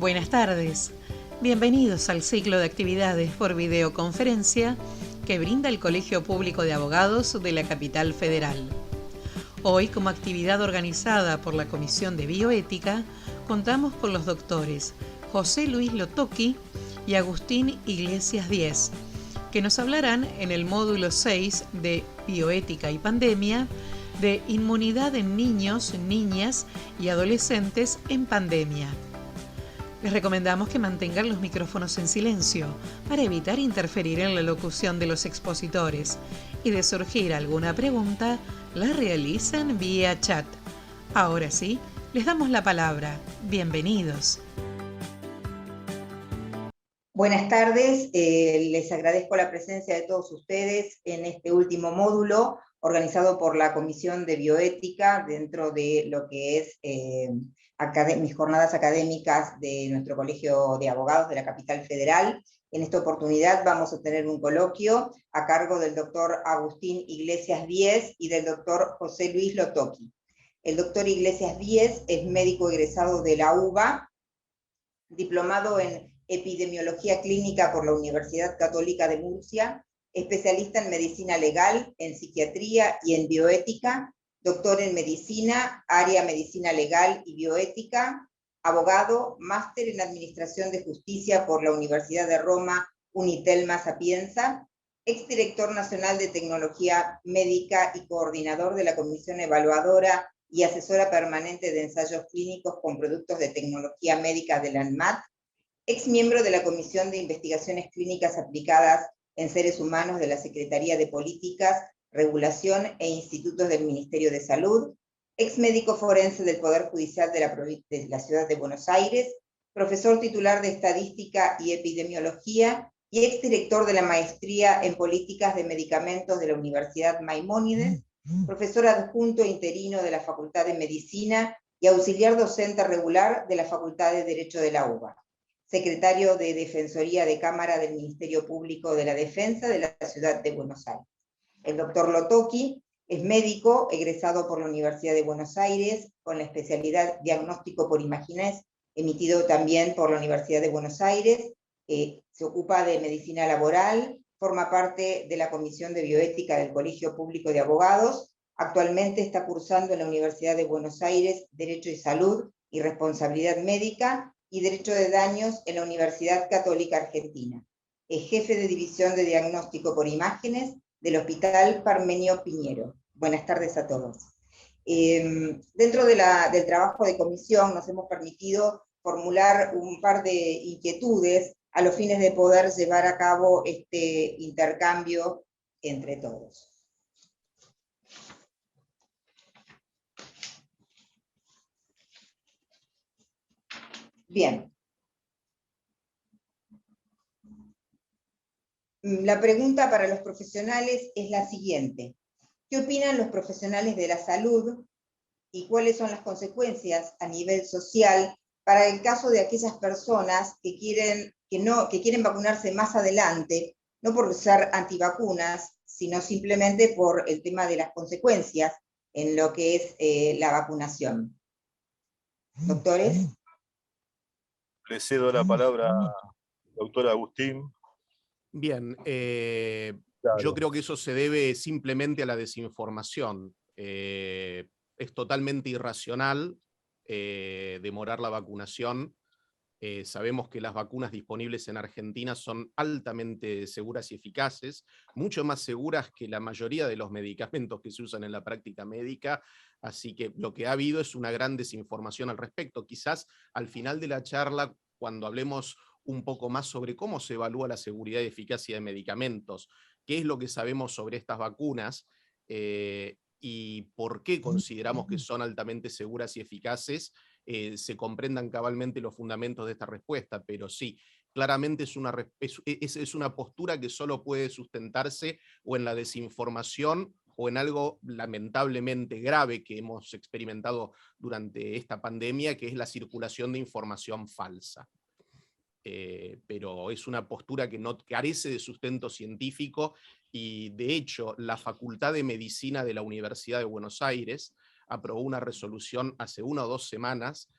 Buenas tardes. Bienvenidos al ciclo de actividades por videoconferencia que brinda el Colegio Público de Abogados de la Capital Federal. Hoy, como actividad organizada por la Comisión de Bioética, contamos con los doctores José Luis Lotoki y Agustín Iglesias Díez, que nos hablarán en el módulo 6 de Bioética y Pandemia de inmunidad en niños, niñas y adolescentes en pandemia. Les recomendamos que mantengan los micrófonos en silencio para evitar interferir en la locución de los expositores y de surgir alguna pregunta, la realicen vía chat. Ahora sí, les damos la palabra. Bienvenidos. Buenas tardes, les agradezco la presencia de todos ustedes en este último módulo organizado por la Comisión de Bioética dentro de lo que es mis jornadas académicas de nuestro Colegio de Abogados de la Capital Federal. En esta oportunidad vamos a tener un coloquio a cargo del doctor Agustín Iglesias Díez y del doctor José Luis Lotoki. El doctor Iglesias Díez es médico egresado de la UBA, diplomado en Epidemiología Clínica por la Universidad Católica de Murcia, especialista en medicina legal, en psiquiatría y en bioética, doctor en medicina, área medicina legal y bioética, abogado, máster en administración de justicia por la Universidad de Roma, Unitelma Sapienza, exdirector nacional de tecnología médica y coordinador de la comisión evaluadora y asesora permanente de ensayos clínicos con productos de tecnología médica de la ANMAT, ex miembro de la Comisión de Investigaciones Clínicas Aplicadas en Seres Humanos de la Secretaría de Políticas, Regulación e Institutos del Ministerio de Salud, ex médico forense del Poder Judicial de la Ciudad de Buenos Aires, profesor titular de Estadística y Epidemiología y exdirector de la Maestría en Políticas de Medicamentos de la Universidad Maimónides, profesor adjunto interino de la Facultad de Medicina y auxiliar docente regular de la Facultad de Derecho de la UBA. Secretario de Defensoría de Cámara del Ministerio Público de la Defensa de la Ciudad de Buenos Aires. El doctor Lotoki es médico egresado por la Universidad de Buenos Aires con la especialidad Diagnóstico por Imágenes, emitido también por la Universidad de Buenos Aires. Se ocupa de medicina laboral, forma parte de la Comisión de Bioética del Colegio Público de Abogados. Actualmente está cursando en la Universidad de Buenos Aires Derecho y Salud y Responsabilidad Médica y Derecho de Daños en la Universidad Católica Argentina. Es jefe de División de Diagnóstico por Imágenes del Hospital Parmenio Piñero. Buenas tardes a todos. Dentro del trabajo de comisión nos hemos permitido formular un par de inquietudes a los fines de poder llevar a cabo este intercambio entre todos. Bien. La pregunta para los profesionales es la siguiente. ¿Qué opinan los profesionales de la salud y cuáles son las consecuencias a nivel social para el caso de aquellas personas que quieren vacunarse más adelante, no por ser antivacunas, sino simplemente por el tema de las consecuencias en lo que es la vacunación? Doctores. Le cedo la palabra al doctor Agustín. Bien, Claro. Yo creo que eso se debe simplemente a la desinformación. Es totalmente irracional demorar la vacunación. Sabemos que las vacunas disponibles en Argentina son altamente seguras y eficaces, mucho más seguras que la mayoría de los medicamentos que se usan en la práctica médica, así que lo que ha habido es una gran desinformación al respecto. Quizás al final de la charla, cuando hablemos un poco más sobre cómo se evalúa la seguridad y eficacia de medicamentos, qué es lo que sabemos sobre estas vacunas y por qué consideramos que son altamente seguras y eficaces, se comprendan cabalmente los fundamentos de esta respuesta, pero sí, claramente es una postura que solo puede sustentarse o en la desinformación o en algo lamentablemente grave que hemos experimentado durante esta pandemia, que es la circulación de información falsa. Pero es una postura que no carece de sustento científico y, de hecho, la Facultad de Medicina de la Universidad de Buenos Aires aprobó una resolución hace 1 o 2 semanas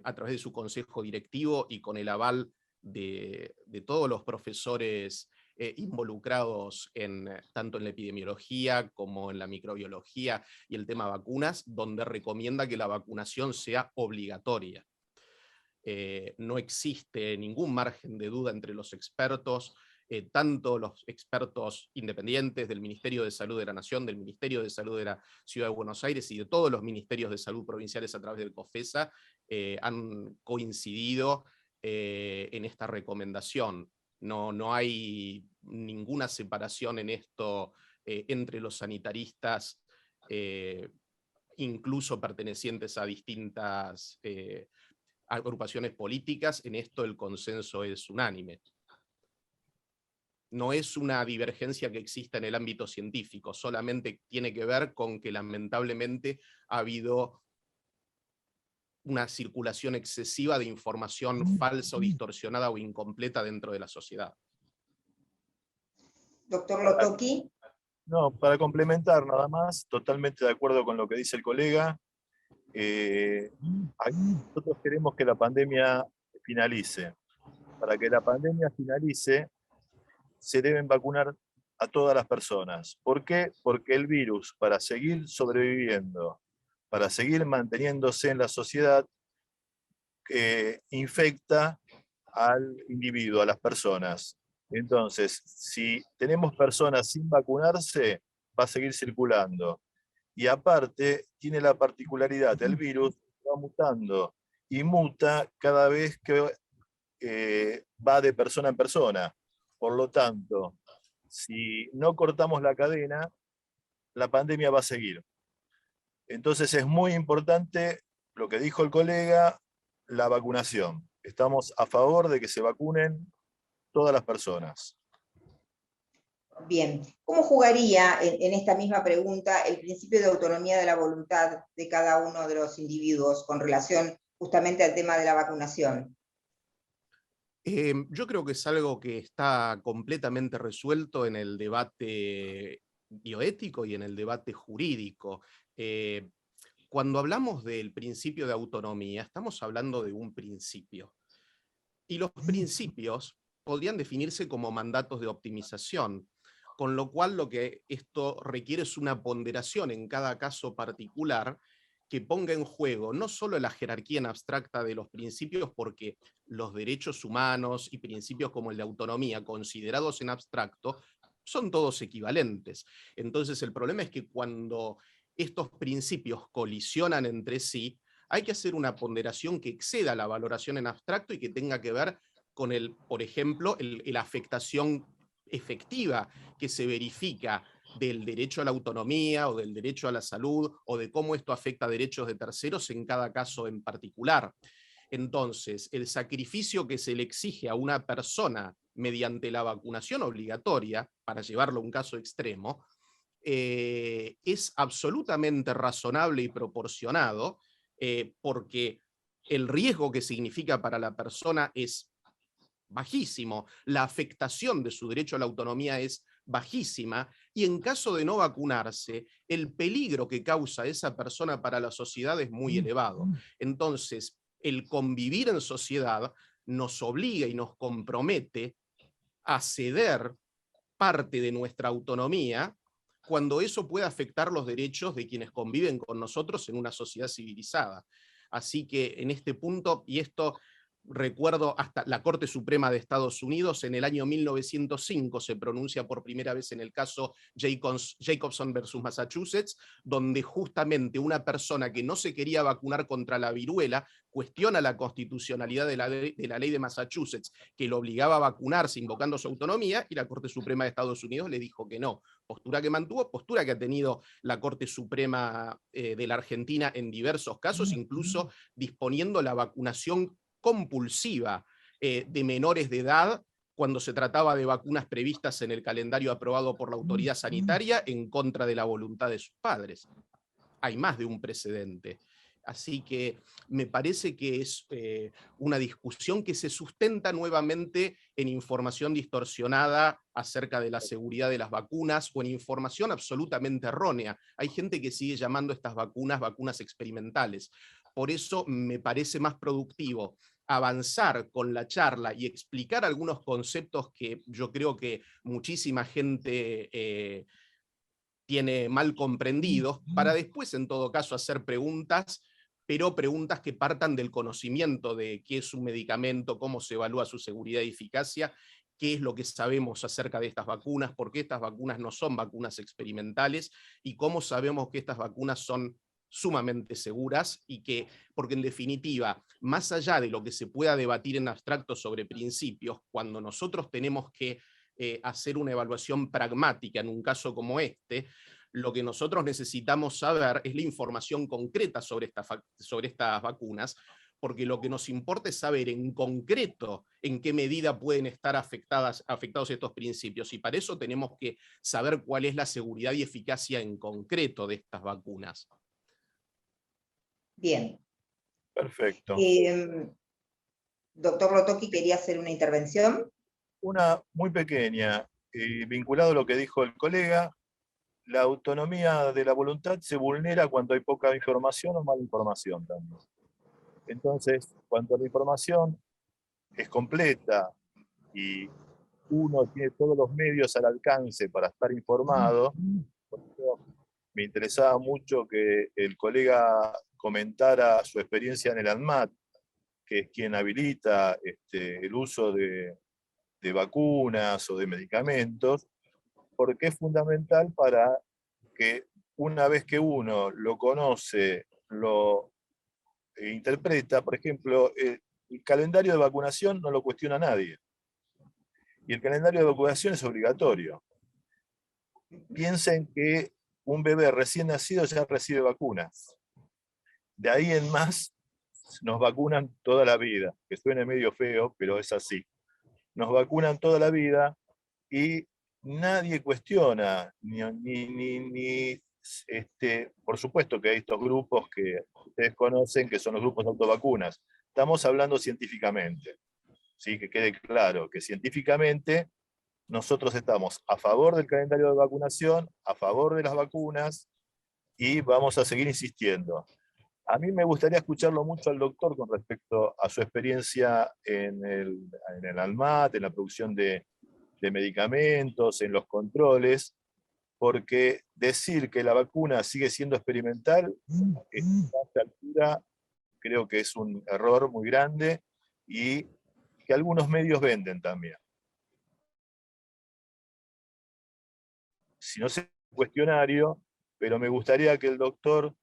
a través de su consejo directivo y con el aval de todos los profesores involucrados tanto en la epidemiología como en la microbiología y el tema vacunas, donde recomienda que la vacunación sea obligatoria. No existe ningún margen de duda entre los expertos, tanto los expertos independientes del Ministerio de Salud de la Nación, del Ministerio de Salud de la Ciudad de Buenos Aires y de todos los ministerios de salud provinciales a través del COFESA, han coincidido en esta recomendación. No hay ninguna separación en esto entre los sanitaristas, incluso pertenecientes a distintas agrupaciones políticas. En esto el consenso es unánime. No es una divergencia que exista en el ámbito científico, solamente tiene que ver con que lamentablemente ha habido una circulación excesiva de información falsa o distorsionada o incompleta dentro de la sociedad. Doctor Lotoki. No, para complementar nada más, totalmente de acuerdo con lo que dice el colega. Nosotros queremos que la pandemia finalice. Para que la pandemia finalice, se deben vacunar a todas las personas. ¿Por qué? Porque el virus, para seguir sobreviviendo, para seguir manteniéndose en la sociedad, infecta al individuo, a las personas. Entonces, si tenemos personas sin vacunarse, va a seguir circulando. Y aparte, tiene la particularidad, el virus va mutando y muta cada vez que va de persona en persona. Por lo tanto, si no cortamos la cadena, la pandemia va a seguir. Entonces es muy importante lo que dijo el colega, la vacunación. Estamos a favor de que se vacunen todas las personas. Bien, ¿cómo jugaría en esta misma pregunta el principio de autonomía de la voluntad de cada uno de los individuos con relación justamente al tema de la vacunación? Yo creo que es algo que está completamente resuelto en el debate bioético y en el debate jurídico. Cuando hablamos del principio de autonomía, estamos hablando de un principio. Y los principios podrían definirse como mandatos de optimización, con lo cual lo que esto requiere es una ponderación en cada caso particular que ponga en juego no solo la jerarquía en abstracta de los principios, porque los derechos humanos y principios como el de autonomía, considerados en abstracto, son todos equivalentes. Entonces el problema es que cuando estos principios colisionan entre sí, hay que hacer una ponderación que exceda la valoración en abstracto y que tenga que ver con, por ejemplo, la afectación efectiva que se verifica del derecho a la autonomía o del derecho a la salud o de cómo esto afecta a derechos de terceros en cada caso en particular. Entonces, el sacrificio que se le exige a una persona mediante la vacunación obligatoria, para llevarlo a un caso extremo, es absolutamente razonable y proporcionado, porque el riesgo que significa para la persona es bajísimo, la afectación de su derecho a la autonomía es bajísima, y en caso de no vacunarse, el peligro que causa esa persona para la sociedad es muy elevado. Entonces, el convivir en sociedad nos obliga y nos compromete a ceder parte de nuestra autonomía cuando eso puede afectar los derechos de quienes conviven con nosotros en una sociedad civilizada. Así que en este punto, y esto recuerdo hasta la Corte Suprema de Estados Unidos, en el año 1905 se pronuncia por primera vez en el caso Jacobson versus Massachusetts, donde justamente una persona que no se quería vacunar contra la viruela cuestiona la constitucionalidad de la ley de Massachusetts, que lo obligaba a vacunarse invocando su autonomía, y la Corte Suprema de Estados Unidos le dijo que no. Postura que mantuvo, postura que ha tenido la Corte Suprema de la Argentina en diversos casos, incluso disponiendo la vacunación compulsiva de menores de edad cuando se trataba de vacunas previstas en el calendario aprobado por la autoridad sanitaria en contra de la voluntad de sus padres. Hay más de un precedente. Así que me parece que es una discusión que se sustenta nuevamente en información distorsionada acerca de la seguridad de las vacunas o en información absolutamente errónea. Hay gente que sigue llamando estas vacunas vacunas experimentales. por eso me parece más productivo avanzar con la charla y explicar algunos conceptos que yo creo que muchísima gente tiene mal comprendidos, para después en todo caso hacer preguntas, pero preguntas que partan del conocimiento de qué es un medicamento, cómo se evalúa su seguridad y eficacia, qué es lo que sabemos acerca de estas vacunas, por qué estas vacunas no son vacunas experimentales y cómo sabemos que estas vacunas son sumamente seguras y que, porque en definitiva, más allá de lo que se pueda debatir en abstracto sobre principios, cuando nosotros tenemos que hacer una evaluación pragmática en un caso como este, lo que nosotros necesitamos saber es la información concreta sobre estas vacunas, porque lo que nos importa es saber en concreto en qué medida pueden estar afectados estos principios, y para eso tenemos que saber cuál es la seguridad y eficacia en concreto de estas vacunas. Bien. Perfecto. Doctor Lotoki, ¿quería hacer una intervención? Una muy pequeña, vinculado a lo que dijo el colega. La autonomía de la voluntad se vulnera cuando hay poca información o mala información también. Entonces, cuando la información es completa y uno tiene todos los medios al alcance para estar informado, por eso me interesaba mucho que el colega comentara su experiencia en el ANMAT, que es quien habilita el uso de vacunas o de medicamentos, porque es fundamental para que una vez que uno lo conoce, lo interpreta. Por ejemplo, el calendario de vacunación no lo cuestiona nadie. Y el calendario de vacunación es obligatorio. Piensen que un bebé recién nacido ya recibe vacunas. De ahí en más nos vacunan toda la vida, que suene medio feo, pero es así. Nos vacunan toda la vida y nadie cuestiona, por supuesto que hay estos grupos que ustedes conocen, que son los grupos de autovacunas. Estamos hablando científicamente, ¿sí? Que quede claro que científicamente nosotros estamos a favor del calendario de vacunación, a favor de las vacunas, y vamos a seguir insistiendo. A mí me gustaría escucharlo mucho al doctor con respecto a su experiencia en el ANMAT, en la producción de medicamentos, en los controles, porque decir que la vacuna sigue siendo experimental, a esta altura creo que es un error muy grande y que algunos medios venden también. Si no sé el cuestionario, pero me gustaría que el doctor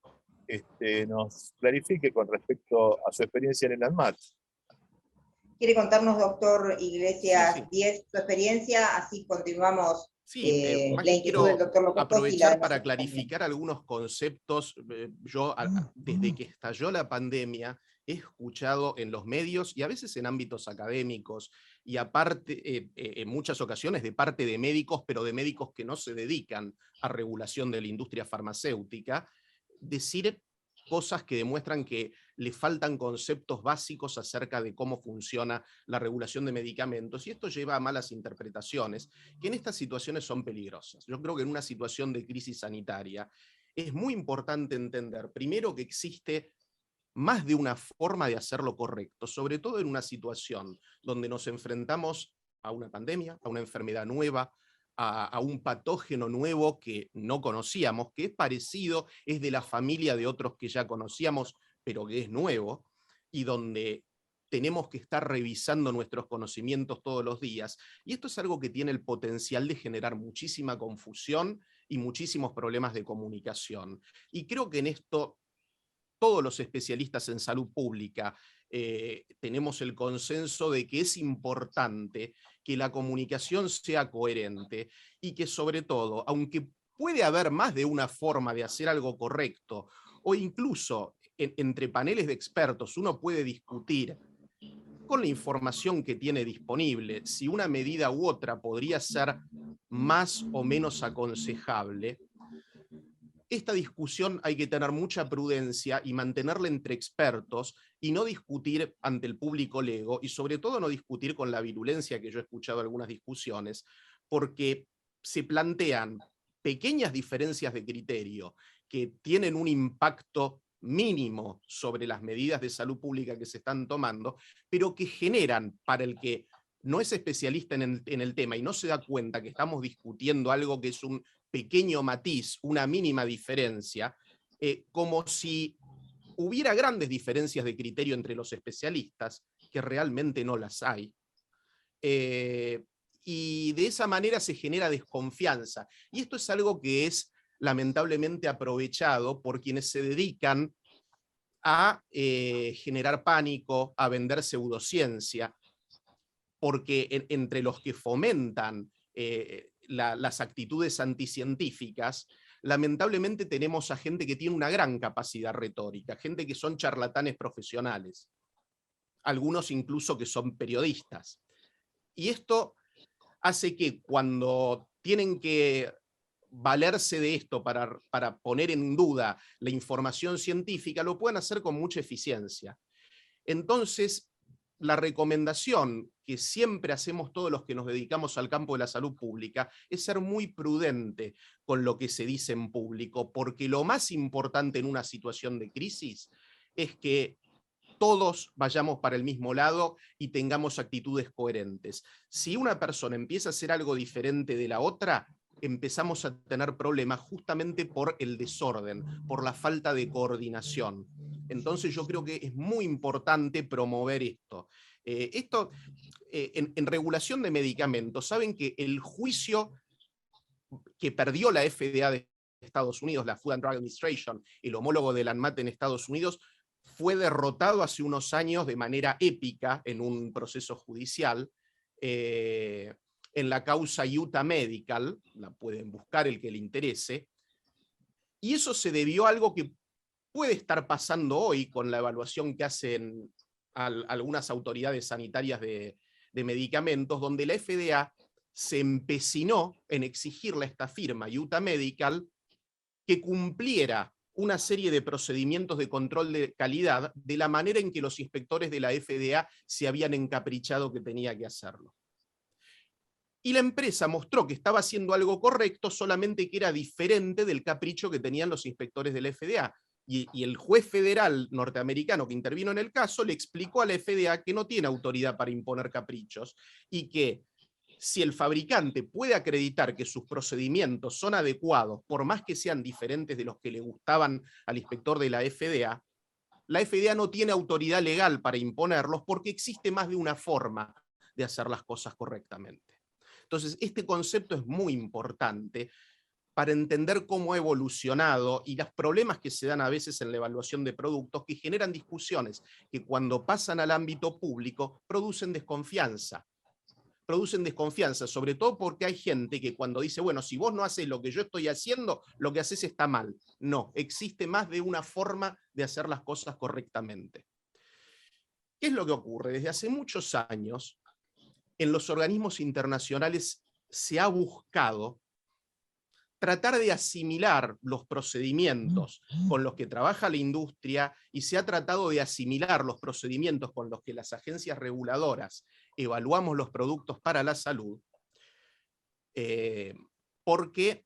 nos clarifique con respecto a su experiencia en el ANMAT. ¿Quiere contarnos, doctor Iglesias Sí. Díez, su experiencia? Así continuamos. Sí, más la que inquietud del doctor Locotoki, aprovechar para clarificar algunos conceptos. Yo, desde que estalló la pandemia, he escuchado en los medios y a veces en ámbitos académicos, y aparte, en muchas ocasiones de parte de médicos, pero de médicos que no se dedican a regulación de la industria farmacéutica, decir cosas que demuestran que le faltan conceptos básicos acerca de cómo funciona la regulación de medicamentos, y esto lleva a malas interpretaciones, que en estas situaciones son peligrosas. Yo creo que en una situación de crisis sanitaria es muy importante entender, primero, que existe más de una forma de hacerlo correcto, sobre todo en una situación donde nos enfrentamos a una pandemia, a una enfermedad nueva, a un patógeno nuevo que no conocíamos, que es parecido, es de la familia de otros que ya conocíamos, pero que es nuevo, y donde tenemos que estar revisando nuestros conocimientos todos los días. Y esto es algo que tiene el potencial de generar muchísima confusión y muchísimos problemas de comunicación. Y creo que en esto todos los especialistas en salud pública tenemos el consenso de que es importante que la comunicación sea coherente y que, sobre todo, aunque puede haber más de una forma de hacer algo correcto, o incluso entre paneles de expertos uno puede discutir con la información que tiene disponible si una medida u otra podría ser más o menos aconsejable. Esta discusión hay que tener mucha prudencia y mantenerla entre expertos y no discutir ante el público lego, y sobre todo no discutir con la virulencia que yo he escuchado en algunas discusiones, porque se plantean pequeñas diferencias de criterio que tienen un impacto mínimo sobre las medidas de salud pública que se están tomando, pero que generan, para el que no es especialista en el tema y no se da cuenta que estamos discutiendo algo que es un pequeño matiz, una mínima diferencia, como si hubiera grandes diferencias de criterio entre los especialistas, que realmente no las hay. Y de esa manera se genera desconfianza. Y esto es algo que es lamentablemente aprovechado por quienes se dedican a generar pánico, a vender pseudociencia, porque entre los que fomentan las actitudes anticientíficas, lamentablemente tenemos a gente que tiene una gran capacidad retórica, gente que son charlatanes profesionales, algunos incluso que son periodistas. Y esto hace que cuando tienen que valerse de esto para poner en duda la información científica, lo pueden hacer con mucha eficiencia. Entonces, la recomendación que siempre hacemos todos los que nos dedicamos al campo de la salud pública es ser muy prudente con lo que se dice en público, porque lo más importante en una situación de crisis es que todos vayamos para el mismo lado y tengamos actitudes coherentes. Si una persona empieza a hacer algo diferente de la otra, empezamos a tener problemas justamente por el desorden, por la falta de coordinación. Entonces yo creo que es muy importante promover esto. En regulación de medicamentos, saben que el juicio que perdió la FDA de Estados Unidos, la Food and Drug Administration, el homólogo del ANMAT en Estados Unidos, fue derrotado hace unos años de manera épica en un proceso judicial, en la causa Utah Medical, la pueden buscar el que le interese, y eso se debió a algo que puede estar pasando hoy con la evaluación que hacen algunas autoridades sanitarias de medicamentos, donde la FDA se empecinó en exigirle a esta firma, Utah Medical, que cumpliera una serie de procedimientos de control de calidad de la manera en que los inspectores de la FDA se habían encaprichado que tenía que hacerlo. Y la empresa mostró que estaba haciendo algo correcto, solamente que era diferente del capricho que tenían los inspectores de la FDA. Y el juez federal norteamericano que intervino en el caso le explicó a la FDA que no tiene autoridad para imponer caprichos y que si el fabricante puede acreditar que sus procedimientos son adecuados, por más que sean diferentes de los que le gustaban al inspector de la FDA no tiene autoridad legal para imponerlos porque existe más de una forma de hacer las cosas correctamente. Entonces, este concepto es muy importante para entender cómo ha evolucionado y los problemas que se dan a veces en la evaluación de productos que generan discusiones que cuando pasan al ámbito público producen desconfianza. Producen desconfianza, sobre todo porque hay gente que cuando dice, bueno, si vos no haces lo que yo estoy haciendo, lo que haces está mal. No, existe más de una forma de hacer las cosas correctamente. ¿Qué es lo que ocurre? Desde hace muchos años, en los organismos internacionales se ha buscado tratar de asimilar los procedimientos con los que trabaja la industria y se ha tratado de asimilar los procedimientos con los que las agencias reguladoras evaluamos los productos para la salud, porque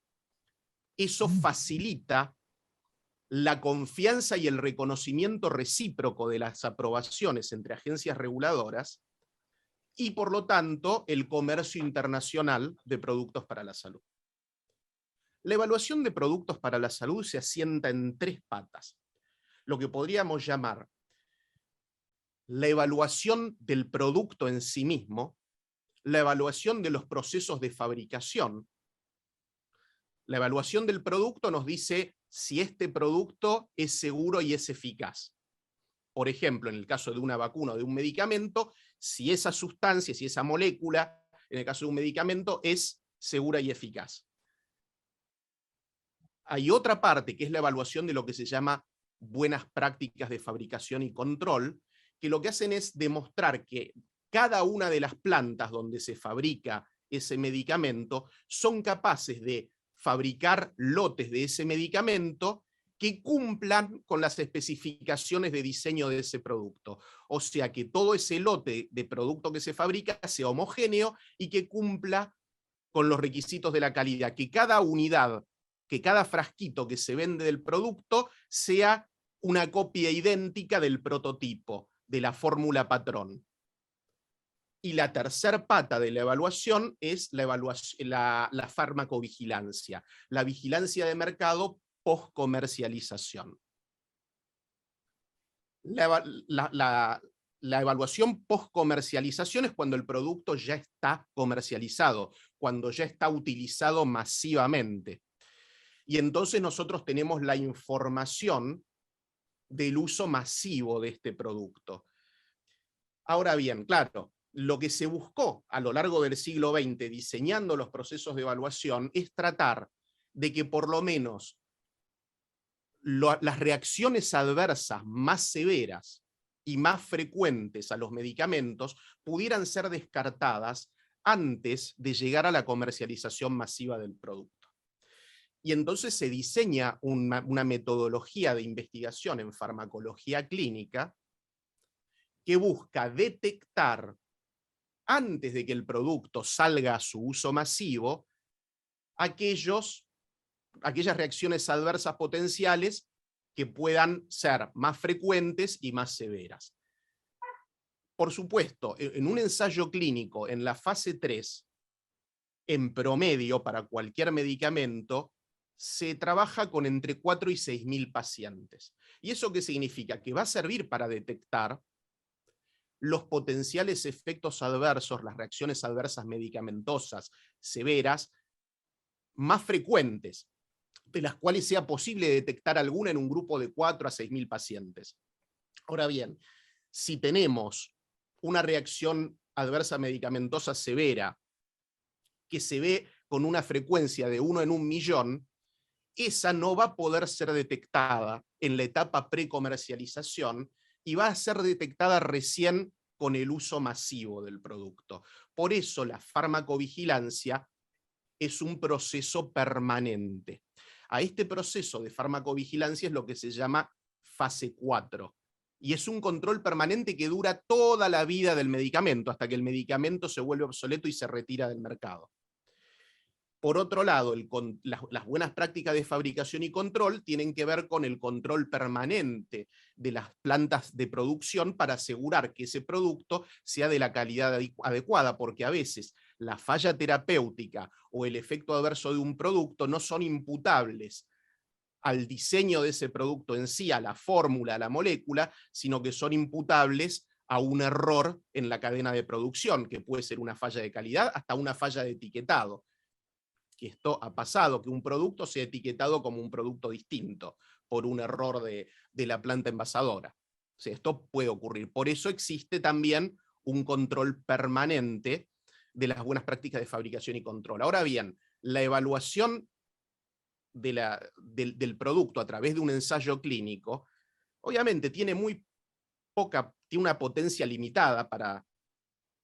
eso facilita la confianza y el reconocimiento recíproco de las aprobaciones entre agencias reguladoras y, por lo tanto, el comercio internacional de productos para la salud. La evaluación de productos para la salud se asienta en tres patas. Lo que podríamos llamar la evaluación del producto en sí mismo, la evaluación de los procesos de fabricación. La evaluación del producto nos dice si este producto es seguro y es eficaz. Por ejemplo, en el caso de una vacuna o de un medicamento, si esa sustancia, si esa molécula, en el caso de un medicamento, es segura y eficaz. Hay otra parte que es la evaluación de lo que se llama buenas prácticas de fabricación y control, que lo que hacen es demostrar que cada una de las plantas donde se fabrica ese medicamento son capaces de fabricar lotes de ese medicamento que cumplan con las especificaciones de diseño de ese producto. O sea, que todo ese lote de producto que se fabrica sea homogéneo y que cumpla con los requisitos de la calidad, que cada unidad, que cada frasquito que se vende del producto sea una copia idéntica del prototipo, de la fórmula patrón. Y la tercer pata de la evaluación es la farmacovigilancia, la vigilancia de mercado post-comercialización. La evaluación post-comercialización es cuando el producto ya está comercializado, cuando ya está utilizado masivamente. Y entonces nosotros tenemos la información del uso masivo de este producto. Ahora bien, claro, lo que se buscó a lo largo del siglo XX diseñando los procesos de evaluación es tratar de que por lo menos las reacciones adversas más severas y más frecuentes a los medicamentos pudieran ser descartadas antes de llegar a la comercialización masiva del producto. Y entonces se diseña una metodología de investigación en farmacología clínica que busca detectar, antes de que el producto salga a su uso masivo, aquellas reacciones adversas potenciales que puedan ser más frecuentes y más severas. Por supuesto, en un ensayo clínico, en la fase 3, en promedio, para cualquier medicamento, se trabaja con entre 4 y 6.000 pacientes. ¿Y eso qué significa? Que va a servir para detectar los potenciales efectos adversos, las reacciones adversas medicamentosas severas, más frecuentes, de las cuales sea posible detectar alguna en un grupo de 4 a 6.000 pacientes. Ahora bien, si tenemos una reacción adversa medicamentosa severa que se ve con una frecuencia de 1 en 1.000.000, esa no va a poder ser detectada en la etapa precomercialización y va a ser detectada recién con el uso masivo del producto. Por eso la farmacovigilancia es un proceso permanente. A este proceso de farmacovigilancia es lo que se llama fase 4. Y es un control permanente que dura toda la vida del medicamento, hasta que el medicamento se vuelve obsoleto y se retira del mercado. Por otro lado, las buenas prácticas de fabricación y control tienen que ver con el control permanente de las plantas de producción para asegurar que ese producto sea de la calidad adecuada, porque a veces la falla terapéutica o el efecto adverso de un producto no son imputables al diseño de ese producto en sí, a la fórmula, a la molécula, sino que son imputables a un error en la cadena de producción, que puede ser una falla de calidad hasta una falla de etiquetado. Que esto ha pasado, que un producto sea etiquetado como un producto distinto por un error de la planta envasadora. O sea, esto puede ocurrir. Por eso existe también un control permanente de las buenas prácticas de fabricación y control. Ahora bien, la evaluación del producto a través de un ensayo clínico, obviamente tiene tiene una potencia limitada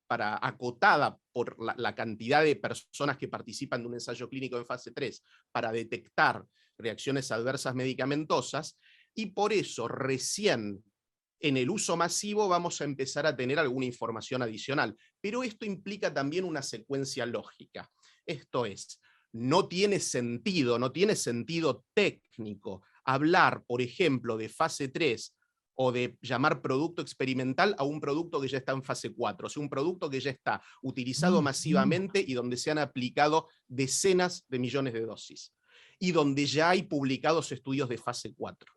acotada por la cantidad de personas que participan de un ensayo clínico en fase 3 para detectar reacciones adversas medicamentosas, y por eso recién en el uso masivo vamos a empezar a tener alguna información adicional. Pero esto implica también una secuencia lógica. Esto es, no tiene sentido técnico hablar, por ejemplo, de fase 3 o de llamar producto experimental a un producto que ya está en fase 4, o sea, un producto que ya está utilizado masivamente y donde se han aplicado decenas de millones de dosis, y donde ya hay publicados estudios de fase 4.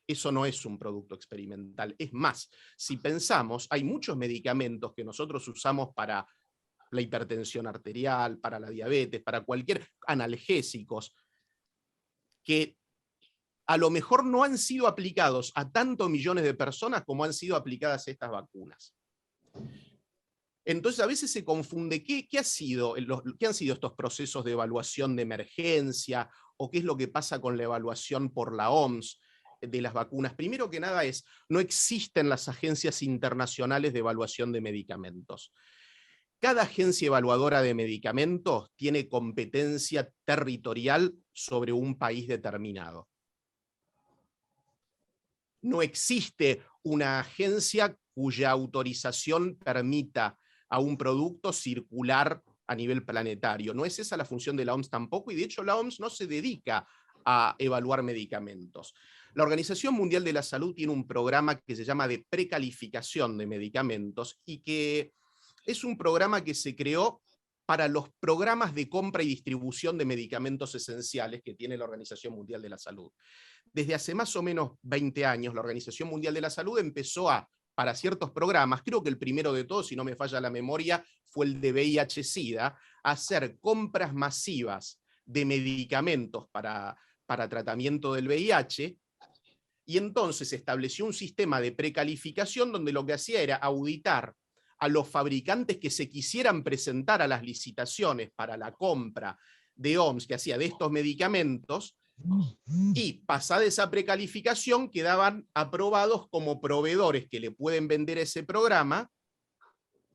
Eso no es un producto experimental. Es más, si pensamos, hay muchos medicamentos que nosotros usamos para la hipertensión arterial, para la diabetes, para cualquier analgésicos, que a lo mejor no han sido aplicados a tantos millones de personas como han sido aplicadas estas vacunas. Entonces a veces se confunde qué han sido estos procesos de evaluación de emergencia, o qué es lo que pasa con la evaluación por la OMS de las vacunas. Primero que nada no existen las agencias internacionales de evaluación de medicamentos. Cada agencia evaluadora de medicamentos tiene competencia territorial sobre un país determinado. No existe una agencia cuya autorización permita a un producto circular a nivel planetario. No es esa la función de la OMS tampoco, y de hecho la OMS no se dedica a evaluar medicamentos. La Organización Mundial de la Salud tiene un programa que se llama de precalificación de medicamentos y que es un programa que se creó para los programas de compra y distribución de medicamentos esenciales que tiene la Organización Mundial de la Salud. Desde hace más o menos 20 años, la Organización Mundial de la Salud empezó para ciertos programas, creo que el primero de todos, si no me falla la memoria, fue el de VIH-Sida, a hacer compras masivas de medicamentos para tratamiento del VIH, y entonces estableció un sistema de precalificación donde lo que hacía era auditar a los fabricantes que se quisieran presentar a las licitaciones para la compra de OMS que hacía de estos medicamentos, y pasada esa precalificación quedaban aprobados como proveedores que le pueden vender ese programa,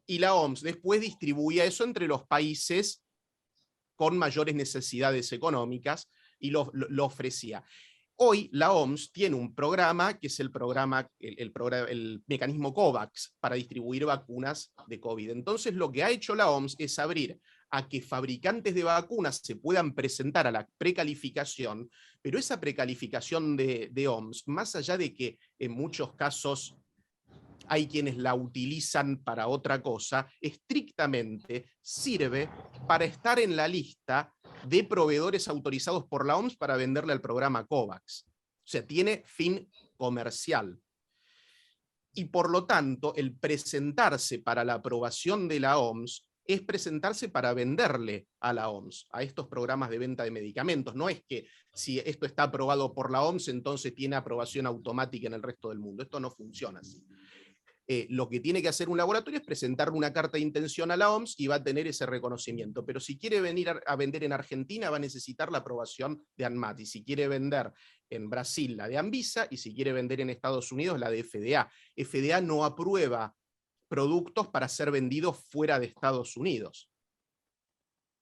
y la OMS después distribuía eso entre los países con mayores necesidades económicas y lo ofrecía. Hoy la OMS tiene un programa que es el mecanismo COVAX para distribuir vacunas de COVID. Entonces lo que ha hecho la OMS es abrir a que fabricantes de vacunas se puedan presentar a la precalificación, pero esa precalificación de OMS, más allá de que en muchos casos hay quienes la utilizan para otra cosa, estrictamente sirve para estar en la lista de proveedores autorizados por la OMS para venderle al programa COVAX. O sea, tiene fin comercial. Y por lo tanto, el presentarse para la aprobación de la OMS es presentarse para venderle a la OMS, a estos programas de venta de medicamentos. No es que si esto está aprobado por la OMS, entonces tiene aprobación automática en el resto del mundo. Esto no funciona así. Lo que tiene que hacer un laboratorio es presentarle una carta de intención a la OMS y va a tener ese reconocimiento. Pero si quiere venir a vender en Argentina, va a necesitar la aprobación de ANMAT. Y si quiere vender en Brasil, la de Anvisa. Y si quiere vender en Estados Unidos, la de FDA. FDA no aprueba productos para ser vendidos fuera de Estados Unidos.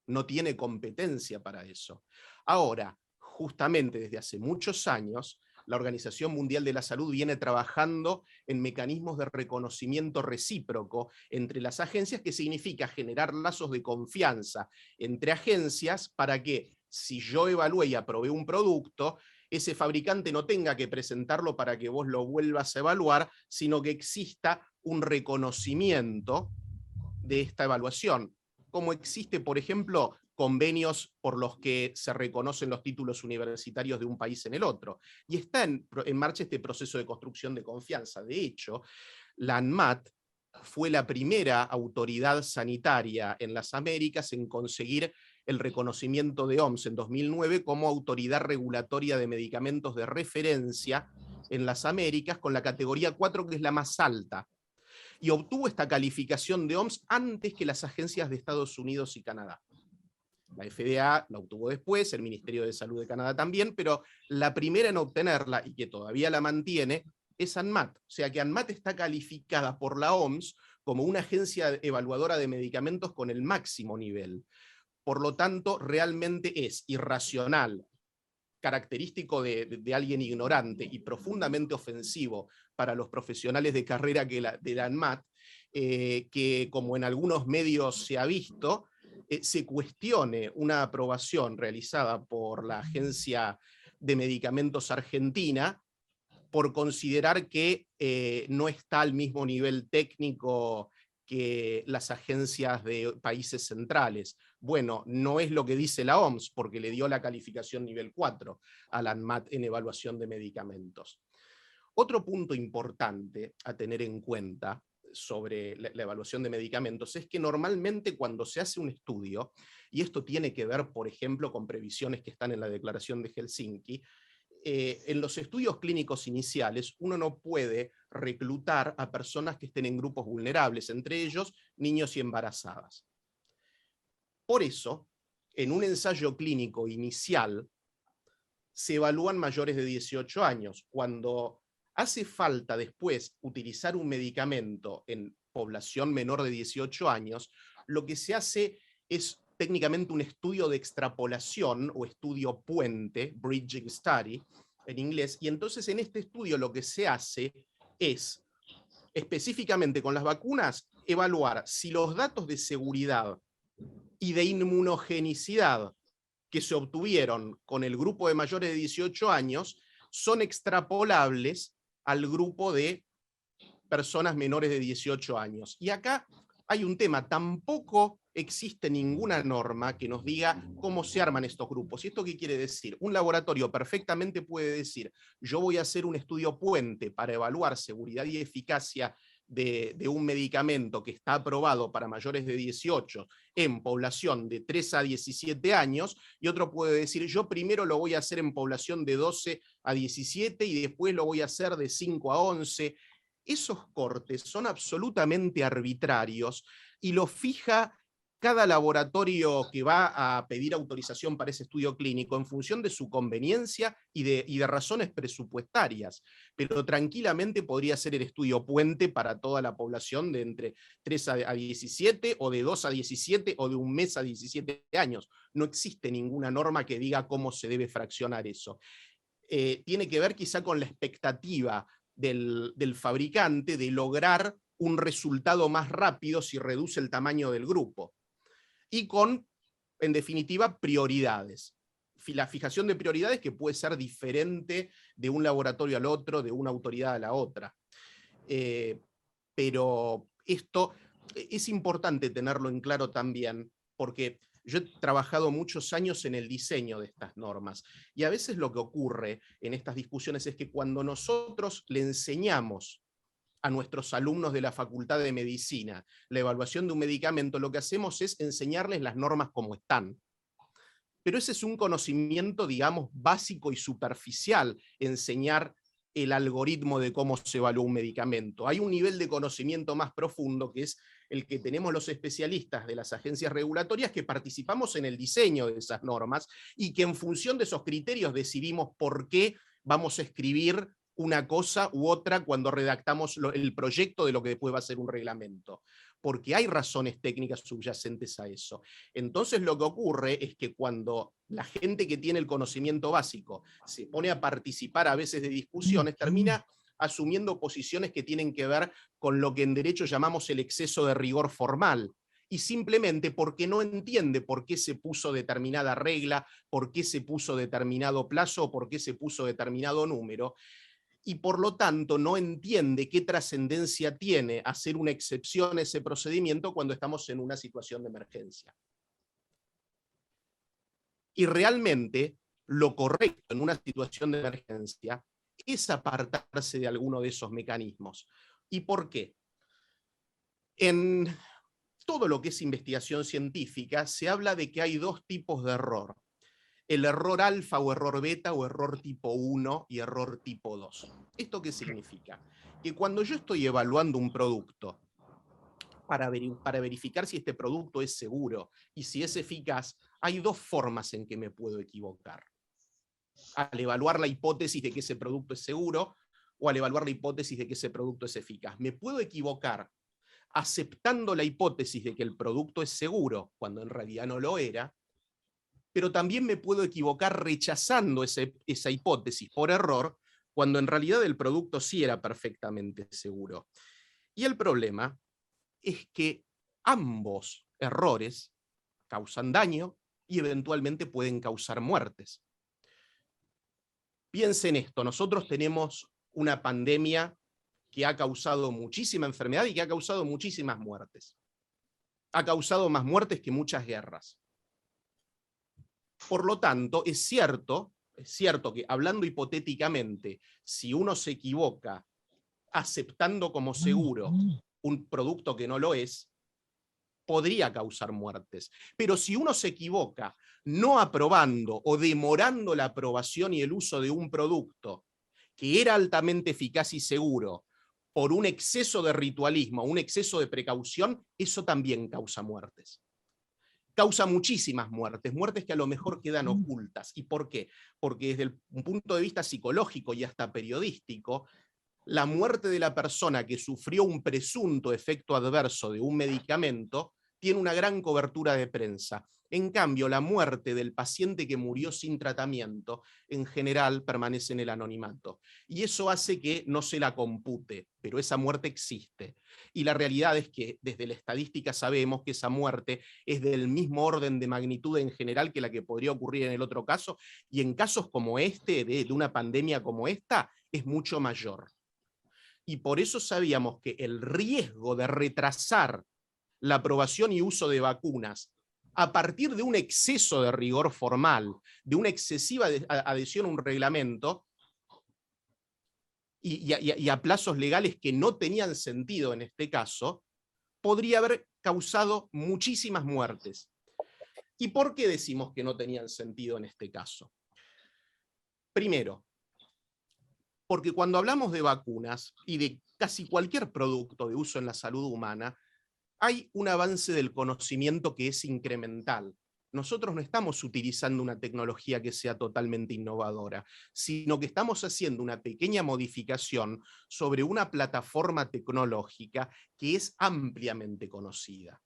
No tiene competencia para eso. Ahora, justamente desde hace muchos años, la Organización Mundial de la Salud viene trabajando en mecanismos de reconocimiento recíproco entre las agencias, que significa generar lazos de confianza entre agencias para que, si yo evalué y aprobé un producto, ese fabricante no tenga que presentarlo para que vos lo vuelvas a evaluar, sino que exista un reconocimiento de esta evaluación. Como existe, por ejemplo, convenios por los que se reconocen los títulos universitarios de un país en el otro. Y está en marcha este proceso de construcción de confianza. De hecho, la ANMAT fue la primera autoridad sanitaria en las Américas en conseguir el reconocimiento de OMS en 2009 como autoridad regulatoria de medicamentos de referencia en las Américas, con la categoría 4, que es la más alta. Y obtuvo esta calificación de OMS antes que las agencias de Estados Unidos y Canadá. La FDA la obtuvo después, el Ministerio de Salud de Canadá también, pero la primera en obtenerla, y que todavía la mantiene, es ANMAT. O sea que ANMAT está calificada por la OMS como una agencia evaluadora de medicamentos con el máximo nivel. Por lo tanto, realmente es irracional, característico de alguien ignorante y profundamente ofensivo para los profesionales de carrera de la ANMAT, que, como en algunos medios se ha visto, se cuestione una aprobación realizada por la Agencia de Medicamentos Argentina por considerar que no está al mismo nivel técnico que las agencias de países centrales. Bueno, no es lo que dice la OMS, porque le dio la calificación nivel 4 a la ANMAT en evaluación de medicamentos. Otro punto importante a tener en cuenta sobre la evaluación de medicamentos es que normalmente cuando se hace un estudio, y esto tiene que ver, por ejemplo, con previsiones que están en la Declaración de Helsinki, en los estudios clínicos iniciales uno no puede reclutar a personas que estén en grupos vulnerables, entre ellos niños y embarazadas. Por eso, en un ensayo clínico inicial se evalúan mayores de 18 años. Cuando hace falta después utilizar un medicamento en población menor de 18 años, lo que se hace es técnicamente un estudio de extrapolación o estudio puente, bridging study en inglés, y entonces en este estudio lo que se hace es, específicamente con las vacunas, evaluar si los datos de seguridad y de inmunogenicidad que se obtuvieron con el grupo de mayores de 18 años son extrapolables al grupo de personas menores de 18 años. Y acá hay un tema, tampoco existe ninguna norma que nos diga cómo se arman estos grupos. ¿Y esto qué quiere decir? Un laboratorio perfectamente puede decir, yo voy a hacer un estudio puente para evaluar seguridad y eficacia de un medicamento que está aprobado para mayores de 18 en población de 3 a 17 años, y otro puede decir, yo primero lo voy a hacer en población de 12 a 17 y después lo voy a hacer de 5 a 11. Esos cortes son absolutamente arbitrarios y los fija cada laboratorio que va a pedir autorización para ese estudio clínico en función de su conveniencia y de razones presupuestarias. Pero tranquilamente podría ser el estudio puente para toda la población de entre 3 a 17 o de 2 a 17 o de un mes a 17 años. No existe ninguna norma que diga cómo se debe fraccionar eso. Tiene que ver quizá con la expectativa del fabricante de lograr un resultado más rápido si reduce el tamaño del grupo. Y con, en definitiva, prioridades. La fijación de prioridades que puede ser diferente de un laboratorio al otro, de una autoridad a la otra. Pero esto es importante tenerlo en claro también, porque yo he trabajado muchos años en el diseño de estas normas, y a veces lo que ocurre en estas discusiones es que cuando nosotros le enseñamos a nuestros alumnos de la Facultad de Medicina la evaluación de un medicamento, lo que hacemos es enseñarles las normas como están. Pero ese es un conocimiento, digamos, básico y superficial, enseñar el algoritmo de cómo se evalúa un medicamento. Hay un nivel de conocimiento más profundo, que es el que tenemos los especialistas de las agencias regulatorias, que participamos en el diseño de esas normas y que en función de esos criterios decidimos por qué vamos a escribir una cosa u otra cuando redactamos el proyecto de lo que después va a ser un reglamento, porque hay razones técnicas subyacentes a eso. Entonces lo que ocurre es que cuando la gente que tiene el conocimiento básico se pone a participar a veces de discusiones, termina asumiendo posiciones que tienen que ver con lo que en derecho llamamos el exceso de rigor formal, y simplemente porque no entiende por qué se puso determinada regla, por qué se puso determinado plazo, por qué se puso determinado número, y por lo tanto no entiende qué trascendencia tiene hacer una excepción a ese procedimiento cuando estamos en una situación de emergencia. Y realmente lo correcto en una situación de emergencia es apartarse de alguno de esos mecanismos. ¿Y por qué? En todo lo que es investigación científica se habla de que hay dos tipos de error. El error alfa o error beta, o error tipo 1 y error tipo 2. ¿Esto qué significa? Que cuando yo estoy evaluando un producto para verificar si este producto es seguro y si es eficaz, hay dos formas en que me puedo equivocar. Al evaluar la hipótesis de que ese producto es seguro o al evaluar la hipótesis de que ese producto es eficaz. Me puedo equivocar aceptando la hipótesis de que el producto es seguro cuando en realidad no lo era, pero también me puedo equivocar rechazando esa hipótesis por error, cuando en realidad el producto sí era perfectamente seguro. Y el problema es que ambos errores causan daño y eventualmente pueden causar muertes. Piensen esto, nosotros tenemos una pandemia que ha causado muchísima enfermedad y que ha causado muchísimas muertes. Ha causado más muertes que muchas guerras. Por lo tanto, es cierto que, hablando hipotéticamente, si uno se equivoca aceptando como seguro un producto que no lo es, podría causar muertes. Pero si uno se equivoca no aprobando o demorando la aprobación y el uso de un producto que era altamente eficaz y seguro por un exceso de ritualismo, un exceso de precaución, eso también causa muertes. Causa muchísimas muertes, muertes que a lo mejor quedan ocultas. ¿Y por qué? Porque desde un punto de vista psicológico y hasta periodístico, la muerte de la persona que sufrió un presunto efecto adverso de un medicamento tiene una gran cobertura de prensa. En cambio, la muerte del paciente que murió sin tratamiento, en general, permanece en el anonimato. Y eso hace que no se la compute, pero esa muerte existe. Y la realidad es que desde la estadística sabemos que esa muerte es del mismo orden de magnitud en general que la que podría ocurrir en el otro caso, y en casos como este, de una pandemia como esta, es mucho mayor. Y por eso sabíamos que el riesgo de retrasar la aprobación y uso de vacunas a partir de un exceso de rigor formal, de una excesiva adhesión a un reglamento y a plazos legales que no tenían sentido en este caso, podría haber causado muchísimas muertes. ¿Y por qué decimos que no tenían sentido en este caso? Primero, porque cuando hablamos de vacunas y de casi cualquier producto de uso en la salud humana, hay un avance del conocimiento que es incremental. Nosotros no estamos utilizando una tecnología que sea totalmente innovadora, sino que estamos haciendo una pequeña modificación sobre una plataforma tecnológica que es ampliamente conocida.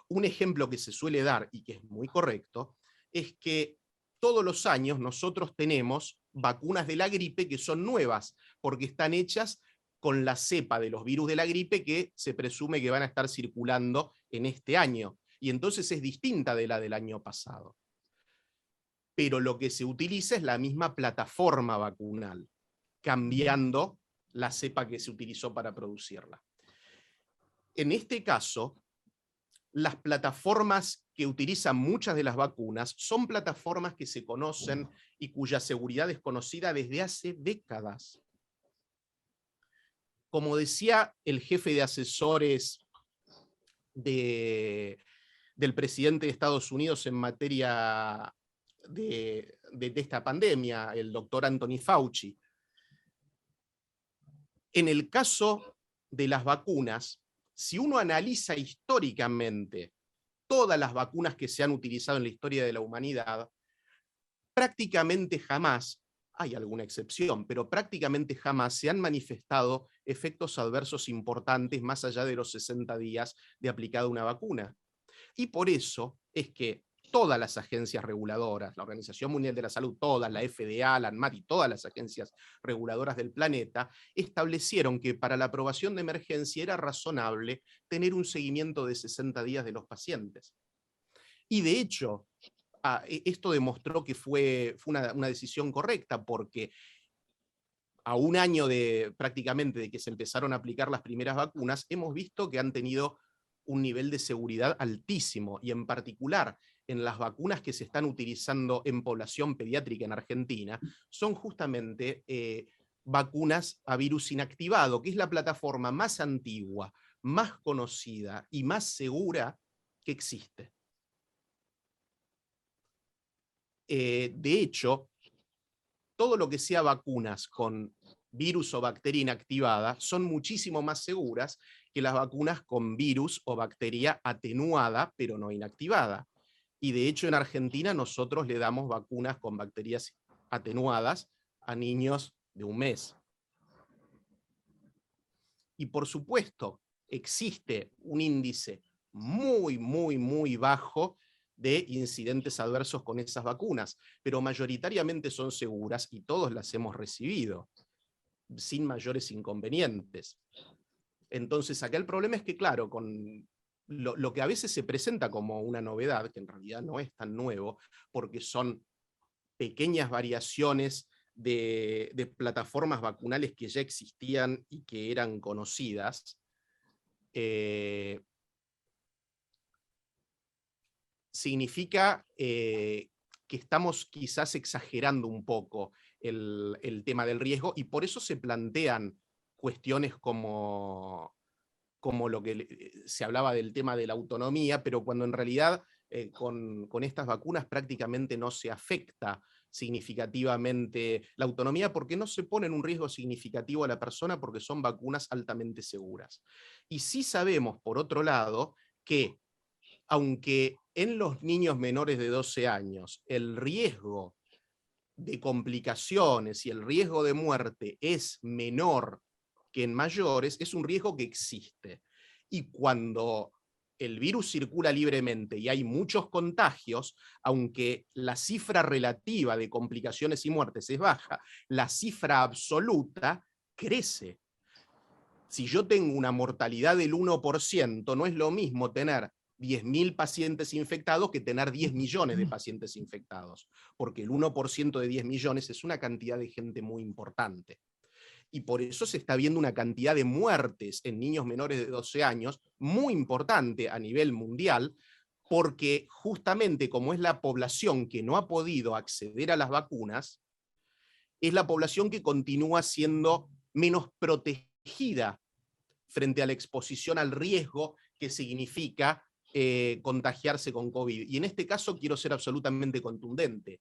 Un ejemplo que se suele dar, y que es muy correcto, es que todos los años nosotros tenemos vacunas de la gripe que son nuevas, porque están hechas con la cepa de los virus de la gripe que se presume que van a estar circulando en este año. Y entonces es distinta de la del año pasado. Pero lo que se utiliza es la misma plataforma vacunal, cambiando la cepa que se utilizó para producirla. En este caso, las plataformas que utilizan muchas de las vacunas son plataformas que se conocen y cuya seguridad es conocida desde hace décadas. Como decía el jefe de asesores del presidente de Estados Unidos en materia de esta pandemia, el doctor Anthony Fauci, en el caso de las vacunas, si uno analiza históricamente todas las vacunas que se han utilizado en la historia de la humanidad, prácticamente jamás, hay alguna excepción, pero prácticamente jamás se han manifestado efectos adversos importantes más allá de los 60 días de aplicada una vacuna. Y por eso es que todas las agencias reguladoras, la Organización Mundial de la Salud, todas, la FDA, la ANMAT y todas las agencias reguladoras del planeta, establecieron que para la aprobación de emergencia era razonable tener un seguimiento de 60 días de los pacientes. Y de hecho, esto demostró que fue una decisión correcta, porque a un año prácticamente de que se empezaron a aplicar las primeras vacunas, hemos visto que han tenido un nivel de seguridad altísimo, y en particular en las vacunas que se están utilizando en población pediátrica en Argentina, son justamente vacunas a virus inactivado, que es la plataforma más antigua, más conocida y más segura que existe. De hecho, todo lo que sea vacunas con virus o bacteria inactivada son muchísimo más seguras que las vacunas con virus o bacteria atenuada, pero no inactivada. Y de hecho en Argentina nosotros le damos vacunas con bacterias atenuadas a niños de 1 mes. Y por supuesto, existe un índice muy, muy, muy bajo de incidentes adversos con esas vacunas, pero mayoritariamente son seguras y todos las hemos recibido, sin mayores inconvenientes. Entonces acá el problema es que, claro, con lo que a veces se presenta como una novedad, que en realidad no es tan nuevo, porque son pequeñas variaciones de plataformas vacunales que ya existían y que eran conocidas, significa que estamos quizás exagerando un poco el tema del riesgo, y por eso se plantean cuestiones como lo que se hablaba del tema de la autonomía, pero cuando en realidad con estas vacunas prácticamente no se afecta significativamente la autonomía, porque no se pone en un riesgo significativo a la persona, porque son vacunas altamente seguras. Y sí sabemos, por otro lado, que aunque en los niños menores de 12 años el riesgo de complicaciones y el riesgo de muerte es menor que en mayores, es un riesgo que existe. Y cuando el virus circula libremente y hay muchos contagios, aunque la cifra relativa de complicaciones y muertes es baja, la cifra absoluta crece. Si yo tengo una mortalidad del 1%, no es lo mismo tener 10.000 pacientes infectados que tener 10 millones de pacientes infectados, porque el 1% de 10 millones es una cantidad de gente muy importante. Y por eso se está viendo una cantidad de muertes en niños menores de 12 años muy importante a nivel mundial, porque justamente como es la población que no ha podido acceder a las vacunas, es la población que continúa siendo menos protegida frente a la exposición al riesgo que significa contagiarse con COVID. Y en este caso quiero ser absolutamente contundente.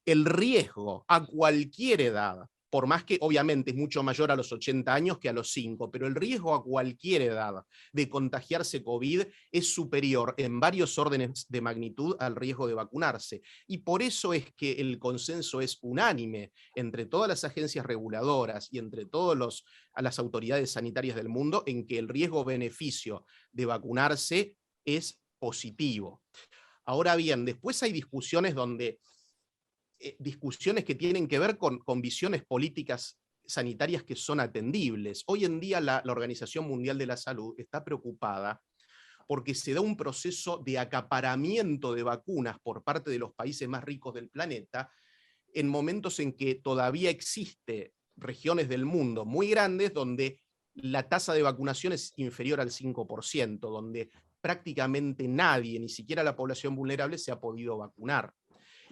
El riesgo a cualquier edad, por más que obviamente es mucho mayor a los 80 años que a los 5, pero el riesgo a cualquier edad de contagiarse COVID es superior en varios órdenes de magnitud al riesgo de vacunarse. Y por eso es que el consenso es unánime entre todas las agencias reguladoras y entre todas las autoridades sanitarias del mundo en que el riesgo-beneficio de vacunarse es positivo. Ahora bien, después hay discusiones que tienen que ver con visiones políticas sanitarias que son atendibles. Hoy en día la Organización Mundial de la Salud está preocupada porque se da un proceso de acaparamiento de vacunas por parte de los países más ricos del planeta en momentos en que todavía existe regiones del mundo muy grandes donde la tasa de vacunación es inferior al 5%, donde prácticamente nadie, ni siquiera la población vulnerable, se ha podido vacunar.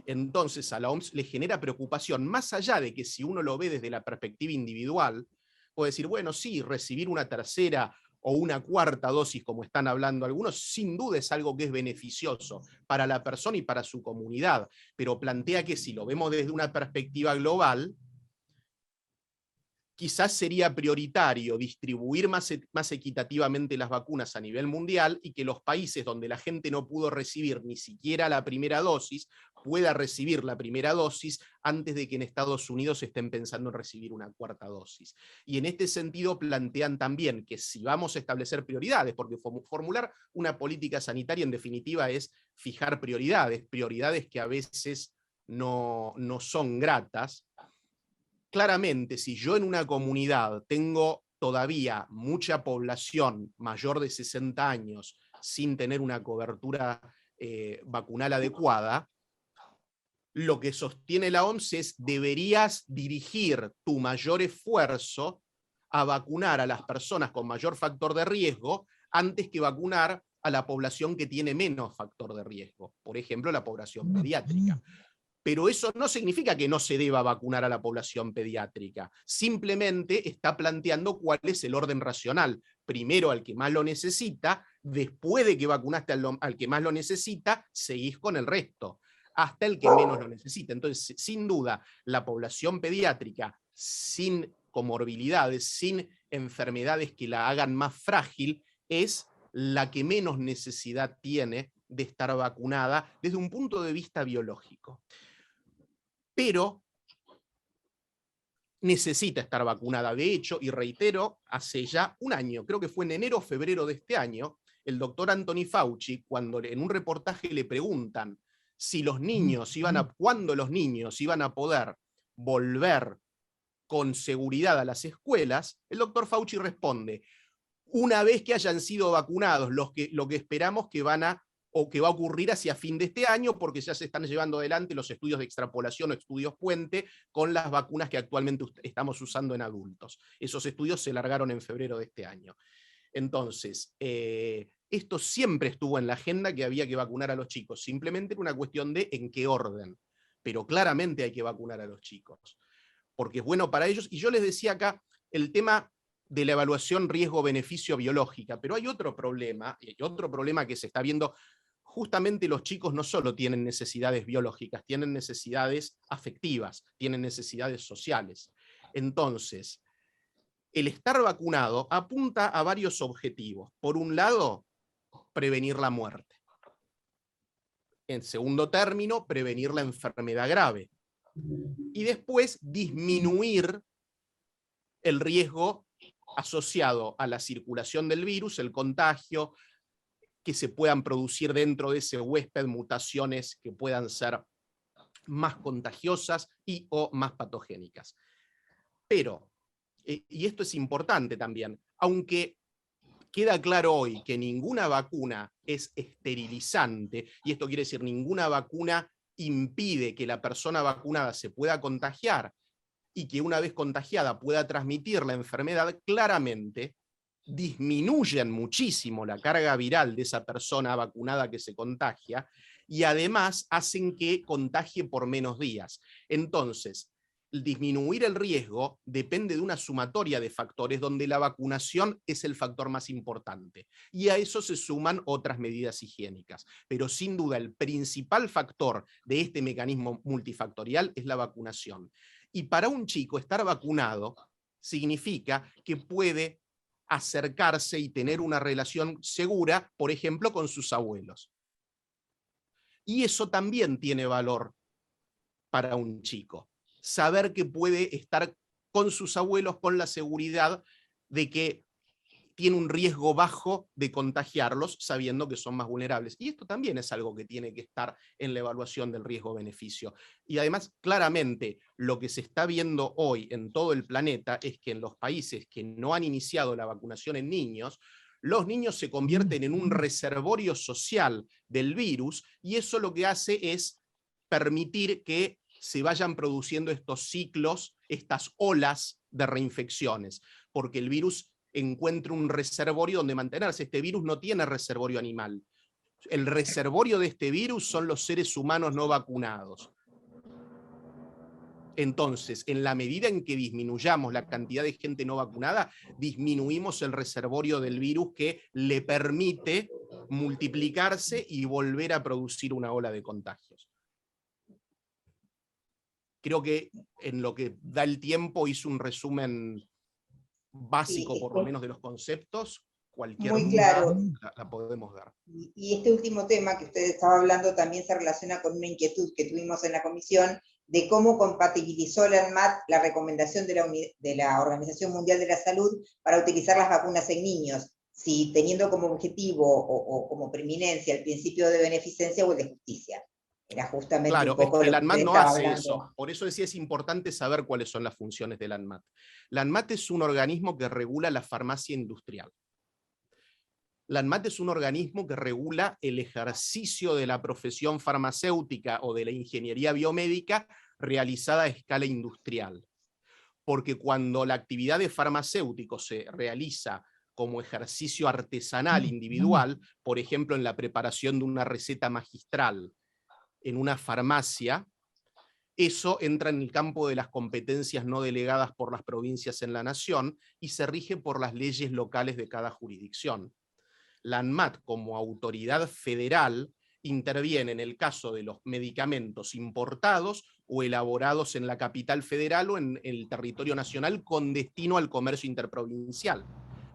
Entonces a la OMS le genera preocupación, más allá de que si uno lo ve desde la perspectiva individual, puede decir, bueno, sí, recibir una tercera o una cuarta dosis, como están hablando algunos, sin duda es algo que es beneficioso para la persona y para su comunidad, pero plantea que si lo vemos desde una perspectiva global, quizás sería prioritario distribuir más equitativamente las vacunas a nivel mundial y que los países donde la gente no pudo recibir ni siquiera la primera dosis, pueda recibir la primera dosis antes de que en Estados Unidos estén pensando en recibir una cuarta dosis. Y en este sentido plantean también que si vamos a establecer prioridades, porque formular una política sanitaria en definitiva es fijar prioridades que a veces no son gratas. Claramente, si yo en una comunidad tengo todavía mucha población mayor de 60 años sin tener una cobertura vacunal adecuada, lo que sostiene la OMS es deberías dirigir tu mayor esfuerzo a vacunar a las personas con mayor factor de riesgo antes que vacunar a la población que tiene menos factor de riesgo, por ejemplo, la población pediátrica. Pero eso no significa que no se deba vacunar a la población pediátrica. Simplemente está planteando cuál es el orden racional. Primero al que más lo necesita, después de que vacunaste al que más lo necesita, seguís con el resto, hasta el que menos lo necesita. Entonces, sin duda, la población pediátrica sin comorbilidades, sin enfermedades que la hagan más frágil, es la que menos necesidad tiene de estar vacunada desde un punto de vista biológico. Pero necesita estar vacunada. De hecho, y reitero, hace ya un año, creo que fue en enero o febrero de este año, el doctor Anthony Fauci, cuando en un reportaje le preguntan si los niños cuándo los niños iban a poder volver con seguridad a las escuelas, el doctor Fauci responde, una vez que hayan sido vacunados lo que esperamos que va a ocurrir hacia fin de este año, porque ya se están llevando adelante los estudios de extrapolación o estudios puente con las vacunas que actualmente estamos usando en adultos. Esos estudios se largaron en febrero de este año. Entonces, esto siempre estuvo en la agenda, que había que vacunar a los chicos. Simplemente era una cuestión de en qué orden. Pero claramente hay que vacunar a los chicos, porque es bueno para ellos. Y yo les decía acá el tema de la evaluación riesgo-beneficio biológica, pero hay otro problema que se está viendo. Justamente los chicos no solo tienen necesidades biológicas, tienen necesidades afectivas, tienen necesidades sociales. Entonces, el estar vacunado apunta a varios objetivos. Por un lado, prevenir la muerte. En segundo término, prevenir la enfermedad grave. Y después, disminuir el riesgo asociado a la circulación del virus, el contagio, que se puedan producir dentro de ese huésped mutaciones que puedan ser más contagiosas y o más patogénicas. Pero, y esto es importante también, aunque queda claro hoy que ninguna vacuna es esterilizante, y esto quiere decir ninguna vacuna impide que la persona vacunada se pueda contagiar y que una vez contagiada pueda transmitir la enfermedad, claramente disminuyen muchísimo la carga viral de esa persona vacunada que se contagia y además hacen que contagie por menos días. Entonces, disminuir el riesgo depende de una sumatoria de factores donde la vacunación es el factor más importante. Y a eso se suman otras medidas higiénicas. Pero sin duda el principal factor de este mecanismo multifactorial es la vacunación. Y para un chico estar vacunado significa que puede acercarse y tener una relación segura, por ejemplo, con sus abuelos. Y eso también tiene valor para un chico. Saber que puede estar con sus abuelos con la seguridad de que tiene un riesgo bajo de contagiarlos, sabiendo que son más vulnerables. Y esto también es algo que tiene que estar en la evaluación del riesgo-beneficio. Y además, claramente, lo que se está viendo hoy en todo el planeta es que en los países que no han iniciado la vacunación en niños, los niños se convierten en un reservorio social del virus, y eso lo que hace es permitir que se vayan produciendo estos ciclos, estas olas de reinfecciones, porque el virus encuentra un reservorio donde mantenerse. Este virus no tiene reservorio animal. El reservorio de este virus son los seres humanos no vacunados. Entonces, en la medida en que disminuyamos la cantidad de gente no vacunada, disminuimos el reservorio del virus que le permite multiplicarse y volver a producir una ola de contagios. Creo que en lo que da el tiempo hice un resumen básico, por lo menos, de los conceptos. Cualquier muy duda claro. la podemos dar. Y este último tema que usted estaba hablando también se relaciona con una inquietud que tuvimos en la comisión de cómo compatibilizó la ANMAT la recomendación de la Organización Mundial de la Salud para utilizar las vacunas en niños, si teniendo como objetivo o como preeminencia el principio de beneficencia o el de justicia. Era justamente claro, un poco es que lo la que ANMAT usted no estaba hace hablando. eso. Por eso decía, es importante saber cuáles son las funciones de la ANMAT. La ANMAT es un organismo que regula la farmacia industrial. La ANMAT es un organismo que regula el ejercicio de la profesión farmacéutica o de la ingeniería biomédica realizada a escala industrial. Porque cuando la actividad de farmacéutico se realiza como ejercicio artesanal individual, por ejemplo, en la preparación de una receta magistral en una farmacia, eso entra en el campo de las competencias no delegadas por las provincias en la nación y se rige por las leyes locales de cada jurisdicción. La ANMAT, como autoridad federal, interviene en el caso de los medicamentos importados o elaborados en la capital federal o en el territorio nacional con destino al comercio interprovincial.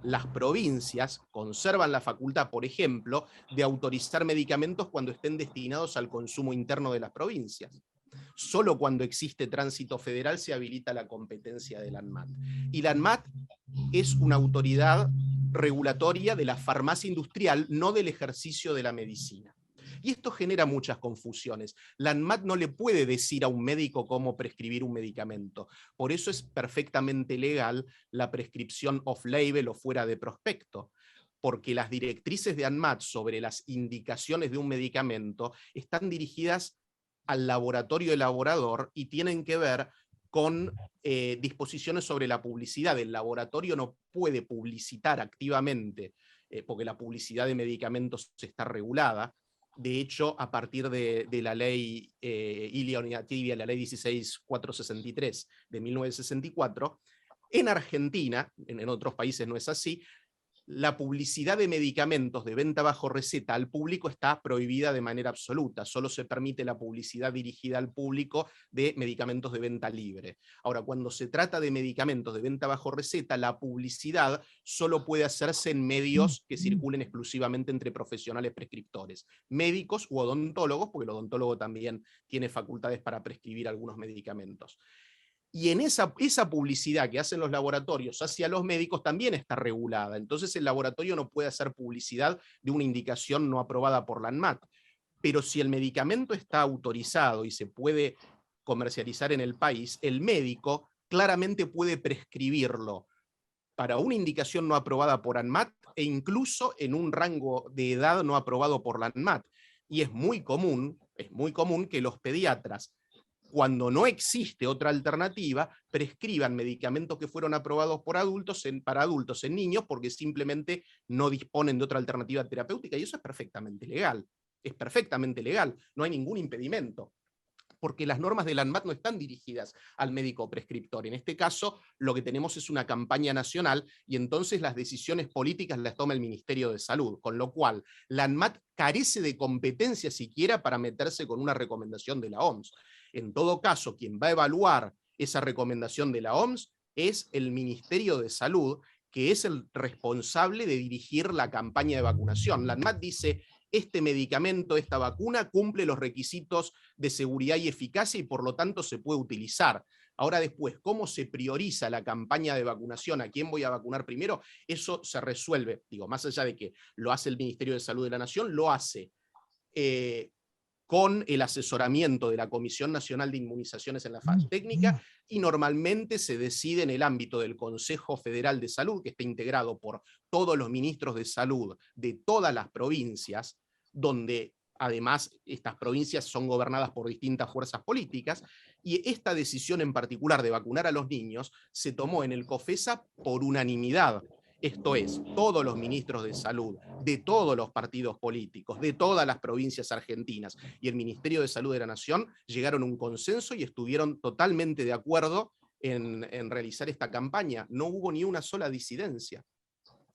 Las provincias conservan la facultad, por ejemplo, de autorizar medicamentos cuando estén destinados al consumo interno de las provincias. Solo cuando existe tránsito federal se habilita la competencia de la ANMAT. Y la ANMAT es una autoridad regulatoria de la farmacia industrial, no del ejercicio de la medicina. Y esto genera muchas confusiones. La ANMAT no le puede decir a un médico cómo prescribir un medicamento. Por eso es perfectamente legal la prescripción off-label o fuera de prospecto, porque las directrices de ANMAT sobre las indicaciones de un medicamento están dirigidas al laboratorio elaborador y tienen que ver con disposiciones sobre la publicidad. El laboratorio no puede publicitar activamente, porque la publicidad de medicamentos está regulada. De hecho, a partir de la ley Ilia Unitivia, la ley 16463 de 1964, en Argentina, en otros países no es así, la publicidad de medicamentos de venta bajo receta al público está prohibida de manera absoluta. Solo se permite la publicidad dirigida al público de medicamentos de venta libre. Ahora, cuando se trata de medicamentos de venta bajo receta, la publicidad solo puede hacerse en medios que circulen exclusivamente entre profesionales prescriptores, médicos u odontólogos, porque el odontólogo también tiene facultades para prescribir algunos medicamentos. Y en esa publicidad que hacen los laboratorios hacia los médicos también está regulada. Entonces el laboratorio no puede hacer publicidad de una indicación no aprobada por la ANMAT. Pero si el medicamento está autorizado y se puede comercializar en el país, el médico claramente puede prescribirlo para una indicación no aprobada por ANMAT e incluso en un rango de edad no aprobado por la ANMAT. Y es muy común que los pediatras, cuando no existe otra alternativa, prescriban medicamentos que fueron aprobados por adultos para adultos en niños porque simplemente no disponen de otra alternativa terapéutica, y eso es perfectamente legal. Es perfectamente legal, no hay ningún impedimento, porque las normas de la ANMAT no están dirigidas al médico prescriptor. En este caso, lo que tenemos es una campaña nacional y entonces las decisiones políticas las toma el Ministerio de Salud, con lo cual la ANMAT carece de competencia siquiera para meterse con una recomendación de la OMS. En todo caso, quien va a evaluar esa recomendación de la OMS es el Ministerio de Salud, que es el responsable de dirigir la campaña de vacunación. La ANMAT dice: este medicamento, esta vacuna, cumple los requisitos de seguridad y eficacia y por lo tanto se puede utilizar. Ahora después, ¿cómo se prioriza la campaña de vacunación? ¿A quién voy a vacunar primero? Eso se resuelve, digo, más allá de que lo hace el Ministerio de Salud de la Nación, lo hace con el asesoramiento de la Comisión Nacional de Inmunizaciones en la fase técnica, y normalmente se decide en el ámbito del Consejo Federal de Salud, que está integrado por todos los ministros de salud de todas las provincias, donde además estas provincias son gobernadas por distintas fuerzas políticas, y esta decisión en particular de vacunar a los niños se tomó en el COFESA por unanimidad. Esto es, todos los ministros de salud, de todos los partidos políticos, de todas las provincias argentinas y el Ministerio de Salud de la Nación llegaron a un consenso y estuvieron totalmente de acuerdo en realizar esta campaña. No hubo ni una sola disidencia.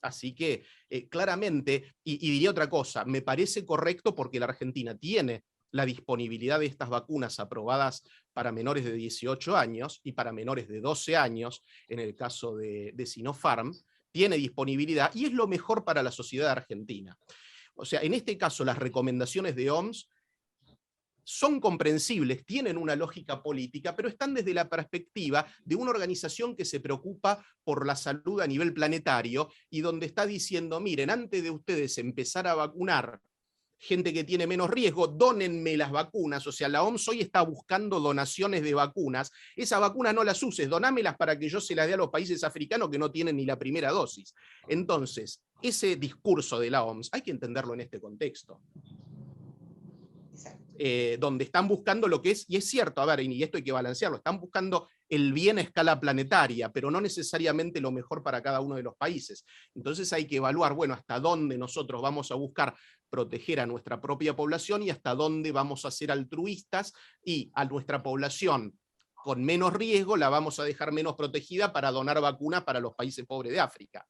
Así que claramente, y diría otra cosa, me parece correcto porque la Argentina tiene la disponibilidad de estas vacunas aprobadas para menores de 18 años y para menores de 12 años, en el caso de Sinopharm, tiene disponibilidad y es lo mejor para la sociedad argentina. O sea, en este caso las recomendaciones de OMS son comprensibles, tienen una lógica política, pero están desde la perspectiva de una organización que se preocupa por la salud a nivel planetario y donde está diciendo: miren, antes de ustedes empezar a vacunar gente que tiene menos riesgo, dónenme las vacunas. O sea, la OMS hoy está buscando donaciones de vacunas. Esas vacunas no las uses, donámelas para que yo se las dé a los países africanos que no tienen ni la primera dosis. Entonces, ese discurso de la OMS hay que entenderlo en este contexto. Donde están buscando lo que es, y es cierto, a ver, y esto hay que balancearlo, están buscando el bien a escala planetaria, pero no necesariamente lo mejor para cada uno de los países. Entonces hay que evaluar, bueno, hasta dónde nosotros vamos a buscar proteger a nuestra propia población y hasta dónde vamos a ser altruistas, y a nuestra población con menos riesgo la vamos a dejar menos protegida para donar vacunas para los países pobres de África.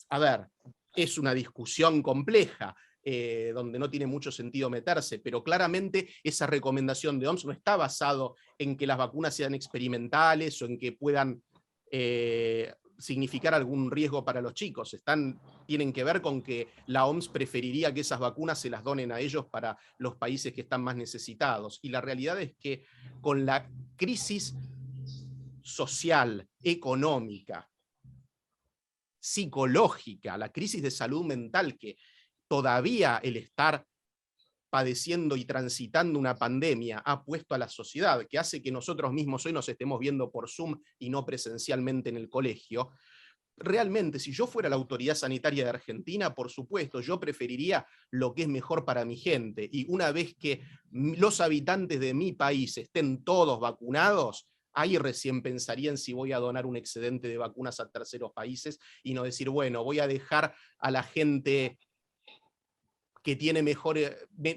A ver, es una discusión compleja, donde no tiene mucho sentido meterse, pero claramente esa recomendación de OMS no está basado en que las vacunas sean experimentales o en que puedan significar algún riesgo para los chicos. Tienen que ver con que la OMS preferiría que esas vacunas se las donen a ellos para los países que están más necesitados. Y la realidad es que con la crisis social, económica, psicológica, la crisis de salud mental que todavía el estar padeciendo y transitando una pandemia ha puesto a la sociedad, que hace que nosotros mismos hoy nos estemos viendo por Zoom y no presencialmente en el colegio. Realmente, si yo fuera la autoridad sanitaria de Argentina, por supuesto, yo preferiría lo que es mejor para mi gente, y una vez que los habitantes de mi país estén todos vacunados, ahí recién pensaría en si voy a donar un excedente de vacunas a terceros países y no decir, bueno, voy a dejar a la gente que tiene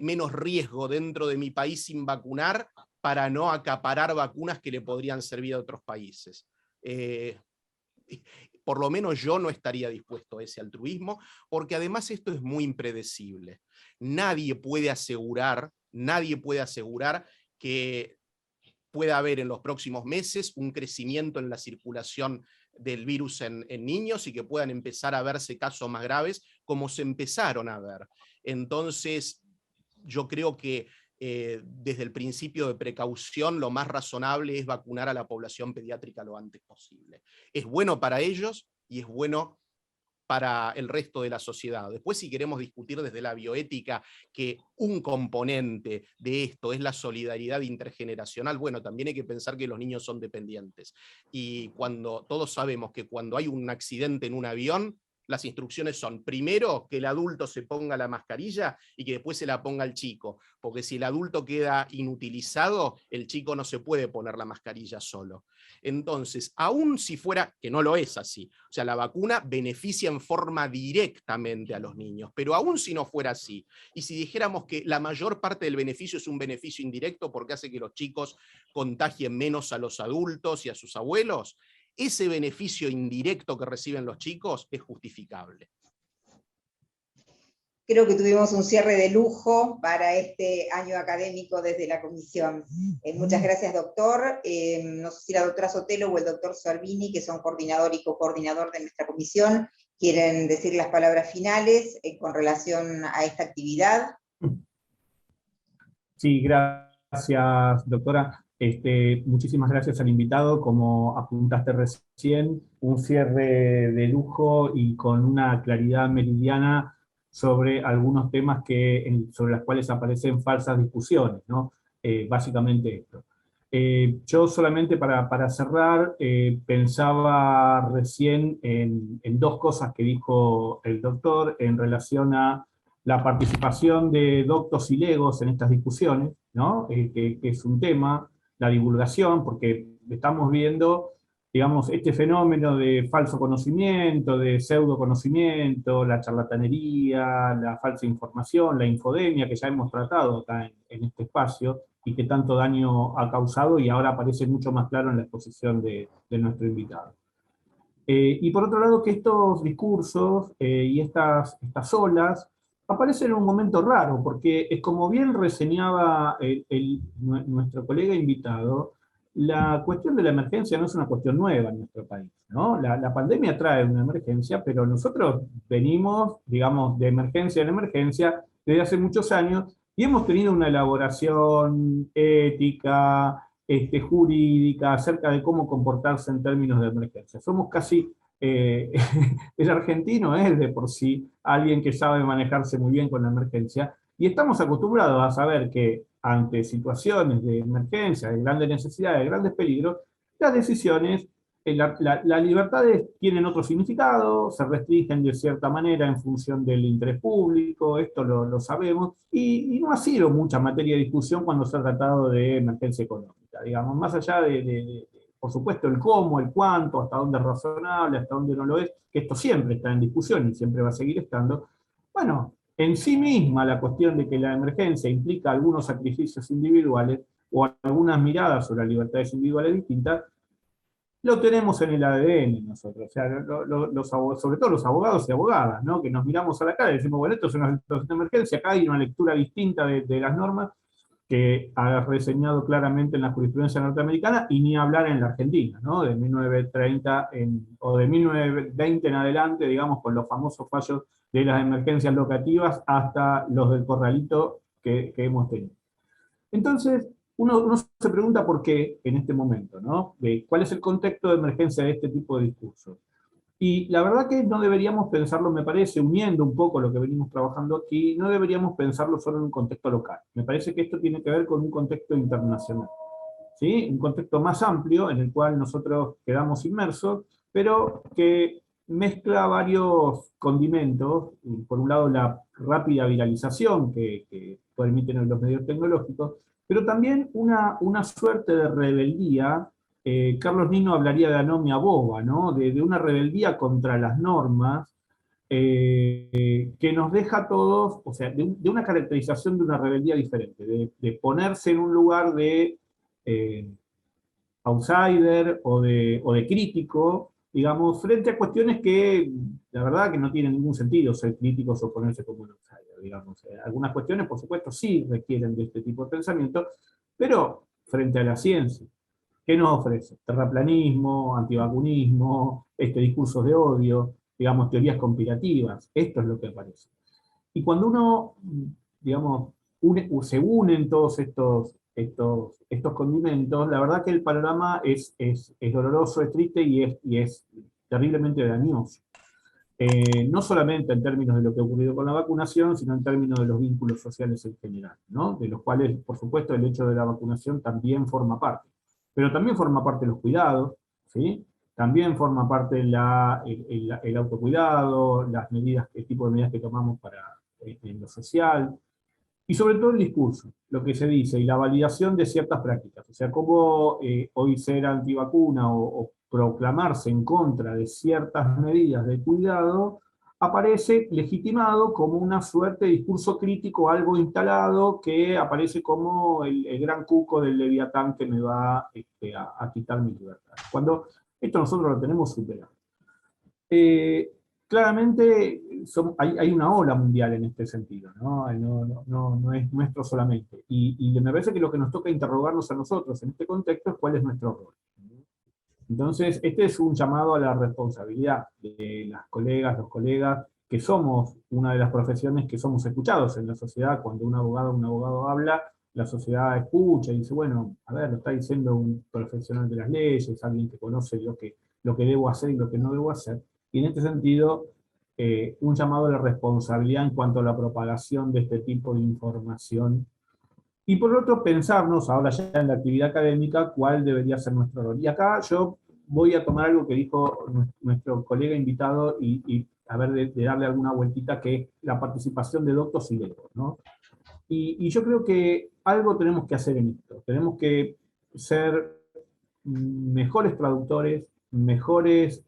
menos riesgo dentro de mi país sin vacunar para no acaparar vacunas que le podrían servir a otros países. Por lo menos yo no estaría dispuesto a ese altruismo, porque además esto es muy impredecible. Nadie puede asegurar que pueda haber en los próximos meses un crecimiento en la circulación del virus en niños y que puedan empezar a verse casos más graves como se empezaron a ver. Entonces, yo creo que desde el principio de precaución, lo más razonable es vacunar a la población pediátrica lo antes posible. Es bueno para ellos y es bueno para el resto de la sociedad. Después, si queremos discutir desde la bioética que un componente de esto es la solidaridad intergeneracional, bueno, también hay que pensar que los niños son dependientes. Y todos sabemos que cuando hay un accidente en un avión, las instrucciones son, primero, que el adulto se ponga la mascarilla y que después se la ponga el chico, porque si el adulto queda inutilizado, el chico no se puede poner la mascarilla solo. Entonces, aun si fuera, que no lo es así, o sea, la vacuna beneficia en forma directamente a los niños, pero aun si no fuera así, y si dijéramos que la mayor parte del beneficio es un beneficio indirecto porque hace que los chicos contagien menos a los adultos y a sus abuelos, ese beneficio indirecto que reciben los chicos es justificable. Creo que tuvimos un cierre de lujo para este año académico desde la comisión. Muchas gracias, doctor. No sé si la doctora Sotelo o el doctor Sorbini, que son coordinador y cocoordinador de nuestra comisión, quieren decir las palabras finales con relación a esta actividad. Sí, gracias, doctora. Muchísimas gracias al invitado. Como apuntaste recién, un cierre de lujo y con una claridad meridiana sobre algunos temas sobre los cuales aparecen falsas discusiones, ¿no? Básicamente esto. Yo solamente para cerrar, pensaba recién en dos cosas que dijo el doctor en relación a la participación de doctos y legos en estas discusiones, ¿no? Que es un tema, la divulgación, porque estamos viendo, digamos, este fenómeno de falso conocimiento, de pseudo conocimiento, la charlatanería, la falsa información, la infodemia, que ya hemos tratado acá en este espacio, y que tanto daño ha causado, y ahora aparece mucho más claro en la exposición de nuestro invitado. Y por otro lado, que estos discursos y estas olas aparecen en un momento raro, porque es como bien reseñaba nuestro colega invitado, la cuestión de la emergencia no es una cuestión nueva en nuestro país, ¿no? La pandemia trae una emergencia, pero nosotros venimos, digamos, de emergencia en emergencia desde hace muchos años, y hemos tenido una elaboración ética, jurídica, acerca de cómo comportarse en términos de emergencia. Somos casi, el argentino es de por sí alguien que sabe manejarse muy bien con la emergencia, y estamos acostumbrados a saber que ante situaciones de emergencia, de grandes necesidades, de grandes peligros, las decisiones, las libertades tienen otro significado, se restringen de cierta manera en función del interés público, esto lo sabemos, y no ha sido mucha materia de discusión cuando se ha tratado de emergencia económica, digamos, más allá por supuesto, el cómo, el cuánto, hasta dónde es razonable, hasta dónde no lo es, que esto siempre está en discusión y siempre va a seguir estando. Bueno, en sí misma la cuestión de que la emergencia implica algunos sacrificios individuales o algunas miradas sobre las libertades individuales distintas, lo tenemos en el ADN nosotros, o sea, sobre todo los abogados y abogadas, ¿no? Que nos miramos a la cara y decimos, bueno, esto es una situación de emergencia, acá hay una lectura distinta de las normas que ha reseñado claramente en la jurisprudencia norteamericana, y ni hablar en la Argentina, ¿no? De 1930 o de 1920 en adelante, digamos, con los famosos fallos de las emergencias locativas hasta los del corralito que hemos tenido. Entonces, uno se pregunta por qué en este momento, ¿no? ¿Cuál es el contexto de emergencia de este tipo de discursos? Y la verdad que no deberíamos pensarlo, me parece, uniendo un poco lo que venimos trabajando aquí, no deberíamos pensarlo solo en un contexto local. Me parece que esto tiene que ver con un contexto internacional, ¿sí? Un contexto más amplio en el cual nosotros quedamos inmersos, pero que mezcla varios condimentos. Por un lado, la rápida viralización que permiten los medios tecnológicos, pero también una suerte de rebeldía. Carlos Nino hablaría de anomia boba, ¿no? De una rebeldía contra las normas que nos deja a todos, o sea, de una caracterización de una rebeldía diferente, de ponerse en un lugar de outsider o de crítico, digamos, frente a cuestiones que la verdad que no tienen ningún sentido ser críticos o ponerse como un outsider, digamos. Algunas cuestiones, por supuesto, sí requieren de este tipo de pensamiento, pero frente a la ciencia, ¿qué nos ofrece? Terraplanismo, antivacunismo, discursos de odio, digamos, teorías conspirativas. Esto es lo que aparece. Y cuando uno, digamos, se unen todos estos condimentos, la verdad que el panorama es doloroso, es triste y es terriblemente dañoso. No solamente en términos de lo que ha ocurrido con la vacunación, sino en términos de los vínculos sociales en general, ¿no? De los cuales, por supuesto, el hecho de la vacunación también forma parte. Pero también forma parte de los cuidados, ¿sí? También forma parte el autocuidado, las medidas, el tipo de medidas que tomamos en lo social, y sobre todo el discurso, lo que se dice, y la validación de ciertas prácticas. O sea, cómo hoy ser antivacuna o proclamarse en contra de ciertas medidas de cuidado aparece legitimado como una suerte de discurso crítico, algo instalado, que aparece como el gran cuco del Leviatán que me va a quitar mi libertad. Cuando esto nosotros lo tenemos superado. Claramente hay una ola mundial en este sentido, ¿no? No es nuestro solamente. Y me parece que lo que nos toca interrogarnos a nosotros en este contexto es cuál es nuestro rol. Entonces, este es un llamado a la responsabilidad de las colegas, los colegas, que somos una de las profesiones que somos escuchados en la sociedad. Cuando un abogado habla, la sociedad escucha y dice, bueno, a ver, lo está diciendo un profesional de las leyes, alguien que conoce lo que debo hacer y lo que no debo hacer. Y en este sentido, un llamado a la responsabilidad en cuanto a la propagación de este tipo de información. Y por otro, pensarnos, ahora ya en la actividad académica, cuál debería ser nuestro rol. Y acá yo voy a tomar algo que dijo nuestro colega invitado y a ver, de darle alguna vueltita, que es la participación de doctos y legos, ¿no? Y yo creo que algo tenemos que hacer en esto. Tenemos que ser mejores traductores, mejores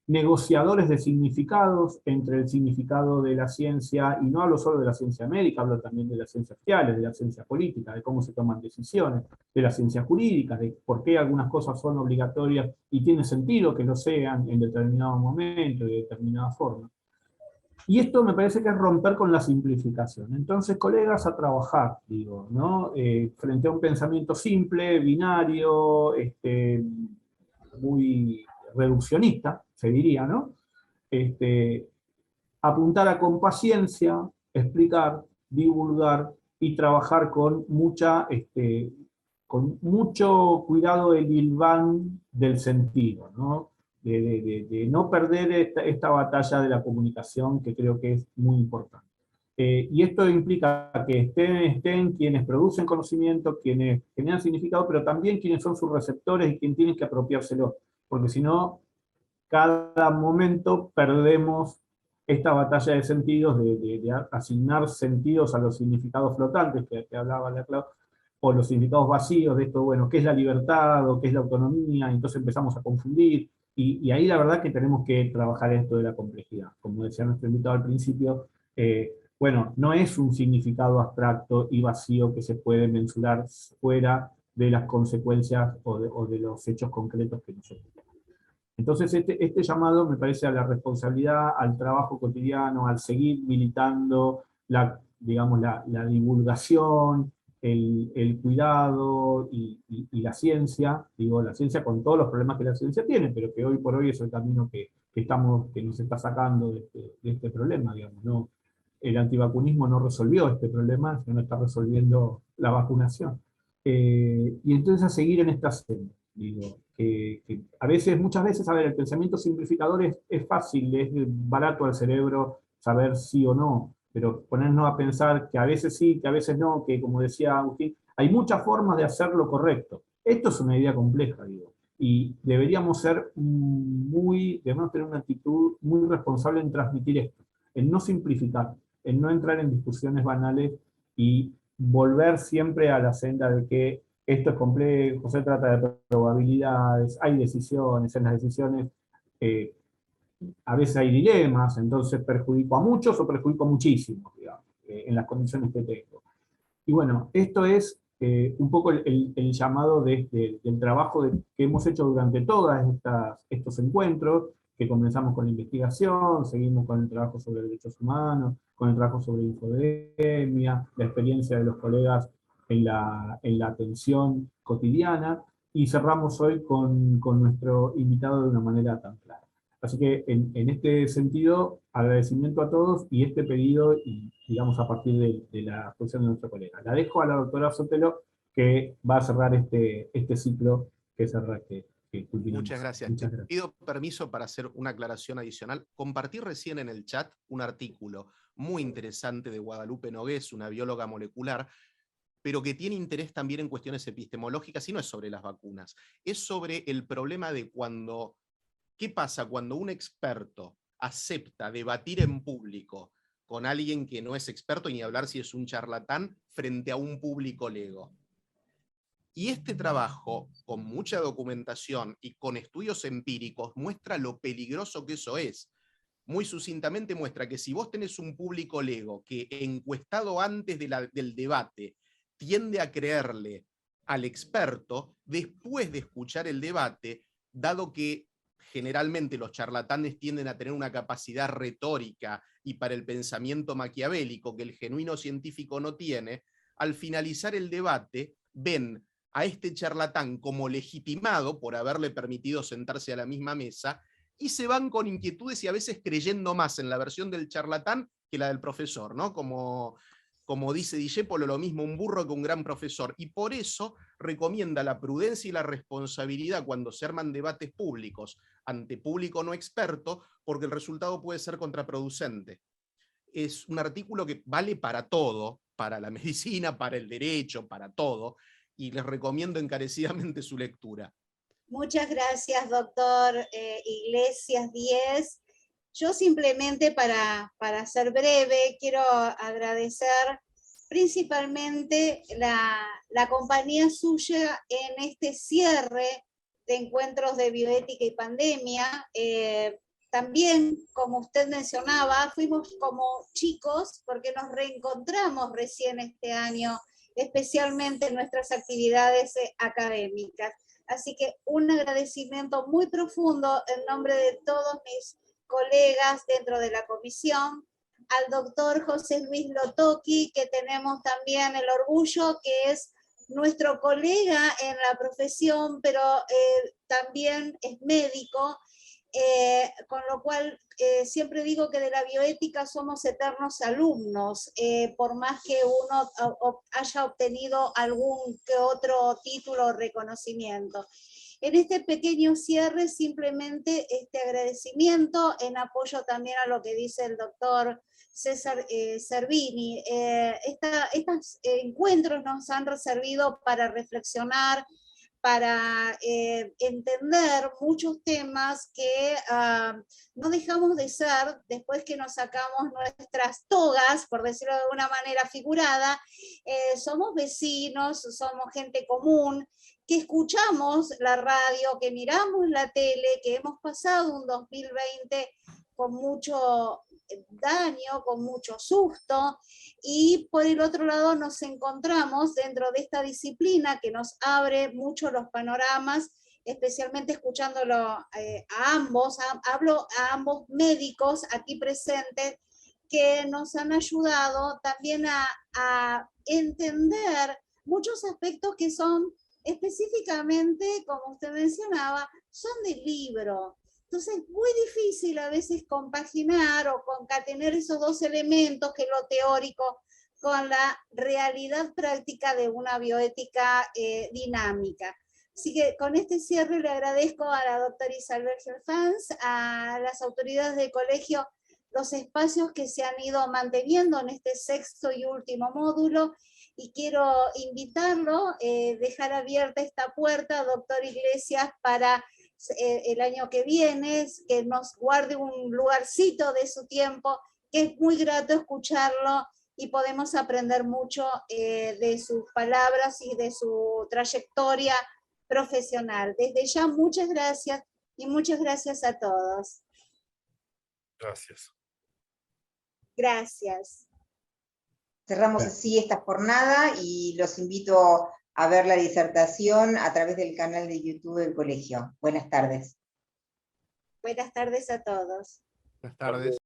negociadores de significados entre el significado de la ciencia, y no hablo solo de la ciencia médica, hablo también de las ciencias sociales, de la ciencia política, de cómo se toman decisiones, de la ciencia jurídica, de por qué algunas cosas son obligatorias y tiene sentido que lo sean en determinado momento, de determinada forma. Y esto me parece que es romper con la simplificación. Entonces, colegas, a trabajar, digo, ¿no? Frente a un pensamiento simple, binario, muy reduccionista, se diría, ¿no? Apuntar con paciencia, explicar, divulgar y trabajar con mucho cuidado del hilván del sentido, ¿no? De no perder esta batalla de la comunicación, que creo que es muy importante. Y esto implica que estén quienes producen conocimiento, quienes generan significado, pero también quienes son sus receptores y quienes tienen que apropiárselo, porque si no, cada momento perdemos esta batalla de sentidos, de asignar sentidos a los significados flotantes que hablaba la Clau, o los significados vacíos de esto, bueno, ¿qué es la libertad o qué es la autonomía? Entonces empezamos a confundir, y ahí la verdad que tenemos que trabajar esto de la complejidad. Como decía nuestro invitado al principio, bueno, no es un significado abstracto y vacío que se puede mensurar fuera de las consecuencias o de los hechos concretos que nosotros tenemos. Entonces este llamado me parece a la responsabilidad, al trabajo cotidiano, al seguir militando digamos, la divulgación, el cuidado y la ciencia, digo, la ciencia con todos los problemas que la ciencia tiene, pero que hoy por hoy es el camino que nos está sacando de este problema, digamos, ¿no? El antivacunismo no resolvió este problema, sino está resolviendo la vacunación. Y entonces a seguir en esta senda. Digo, que muchas veces, a ver, el pensamiento simplificador es fácil, es barato al cerebro saber sí o no, pero ponernos a pensar que a veces sí, que a veces no, que como decía Agustín, hay muchas formas de hacer lo correcto. Esto es una idea compleja, digo, y deberíamos tener una actitud muy responsable en transmitir esto, en no simplificar, en no entrar en discusiones banales y volver siempre a la senda de que esto es complejo, se trata de probabilidades, hay decisiones, en las decisiones a veces hay dilemas, entonces perjudico a muchos o perjudico a muchísimos, digamos, en las condiciones que tengo. Y bueno, esto es un poco el llamado del trabajo que hemos hecho durante todos estos encuentros, que comenzamos con la investigación, seguimos con el trabajo sobre derechos humanos, con el trabajo sobre infodemia, la experiencia de los colegas en la atención cotidiana, y cerramos hoy con nuestro invitado de una manera tan clara. Así que en este sentido, agradecimiento a todos y este pedido, y digamos a partir de la exposición de nuestro colega. La dejo a la doctora Sotelo, que va a cerrar este ciclo que culminamos. Muchas gracias. Muchas gracias. Pido permiso para hacer una aclaración adicional. Compartí recién en el chat un artículo muy interesante de Guadalupe Nogués, una bióloga molecular, pero que tiene interés también en cuestiones epistemológicas, y no es sobre las vacunas, es sobre el problema de ¿qué pasa cuando un experto acepta debatir en público con alguien que no es experto, y ni hablar si es un charlatán, frente a un público lego? Y este trabajo, con mucha documentación y con estudios empíricos, muestra lo peligroso que eso es. Muy sucintamente muestra que si vos tenés un público lego que, encuestado antes del debate, tiende a creerle al experto, después de escuchar el debate, dado que generalmente los charlatanes tienden a tener una capacidad retórica y para el pensamiento maquiavélico que el genuino científico no tiene, al finalizar el debate ven a este charlatán como legitimado por haberle permitido sentarse a la misma mesa, y se van con inquietudes y a veces creyendo más en la versión del charlatán que la del profesor, ¿no? Como dice Discépolo, lo mismo un burro que un gran profesor. Y por eso recomienda la prudencia y la responsabilidad cuando se arman debates públicos ante público no experto, porque el resultado puede ser contraproducente. Es un artículo que vale para todo, para la medicina, para el derecho, para todo, y les recomiendo encarecidamente su lectura. Muchas gracias, doctor Iglesias Díez. Yo simplemente, para ser breve, quiero agradecer principalmente la compañía suya en este cierre de encuentros de bioética y pandemia. También, como usted mencionaba, fuimos como chicos porque nos reencontramos recién este año, especialmente en nuestras actividades académicas. Así que un agradecimiento muy profundo en nombre de todos mis colegas dentro de la comisión, al doctor José Luis Lotoki, que tenemos también el orgullo que es nuestro colega en la profesión, pero también es médico, con lo cual siempre digo que de la bioética somos eternos alumnos, por más que uno haya obtenido algún que otro título o reconocimiento. En este pequeño cierre, simplemente este agradecimiento en apoyo también a lo que dice el doctor César Cervini. Estos encuentros nos han servido para reflexionar, para entender muchos temas que no dejamos de ser después que nos sacamos nuestras togas, por decirlo de una manera figurada. Somos vecinos, somos gente común, que escuchamos la radio, que miramos la tele, que hemos pasado un 2020 con mucho daño, con mucho susto, y por el otro lado nos encontramos dentro de esta disciplina que nos abre mucho los panoramas, especialmente escuchándolo a ambos, hablo a ambos médicos aquí presentes, que nos han ayudado también a entender muchos aspectos que son específicamente, como usted mencionaba, son del libro. Entonces es muy difícil a veces compaginar o concatenar esos dos elementos, que es lo teórico, con la realidad práctica de una bioética dinámica. Así que con este cierre le agradezco a la doctora Isabel Gelfans, a las autoridades del colegio, los espacios que se han ido manteniendo en este sexto y último módulo, y quiero invitarlo, dejar abierta esta puerta, doctor Iglesias, para el año que viene, que nos guarde un lugarcito de su tiempo, que es muy grato escucharlo y podemos aprender mucho de sus palabras y de su trayectoria profesional. Desde ya, muchas gracias y muchas gracias a todos. Gracias. Gracias. Cerramos así esta jornada y los invito a ver la disertación a través del canal de YouTube del colegio. Buenas tardes. Buenas tardes a todos. Buenas tardes.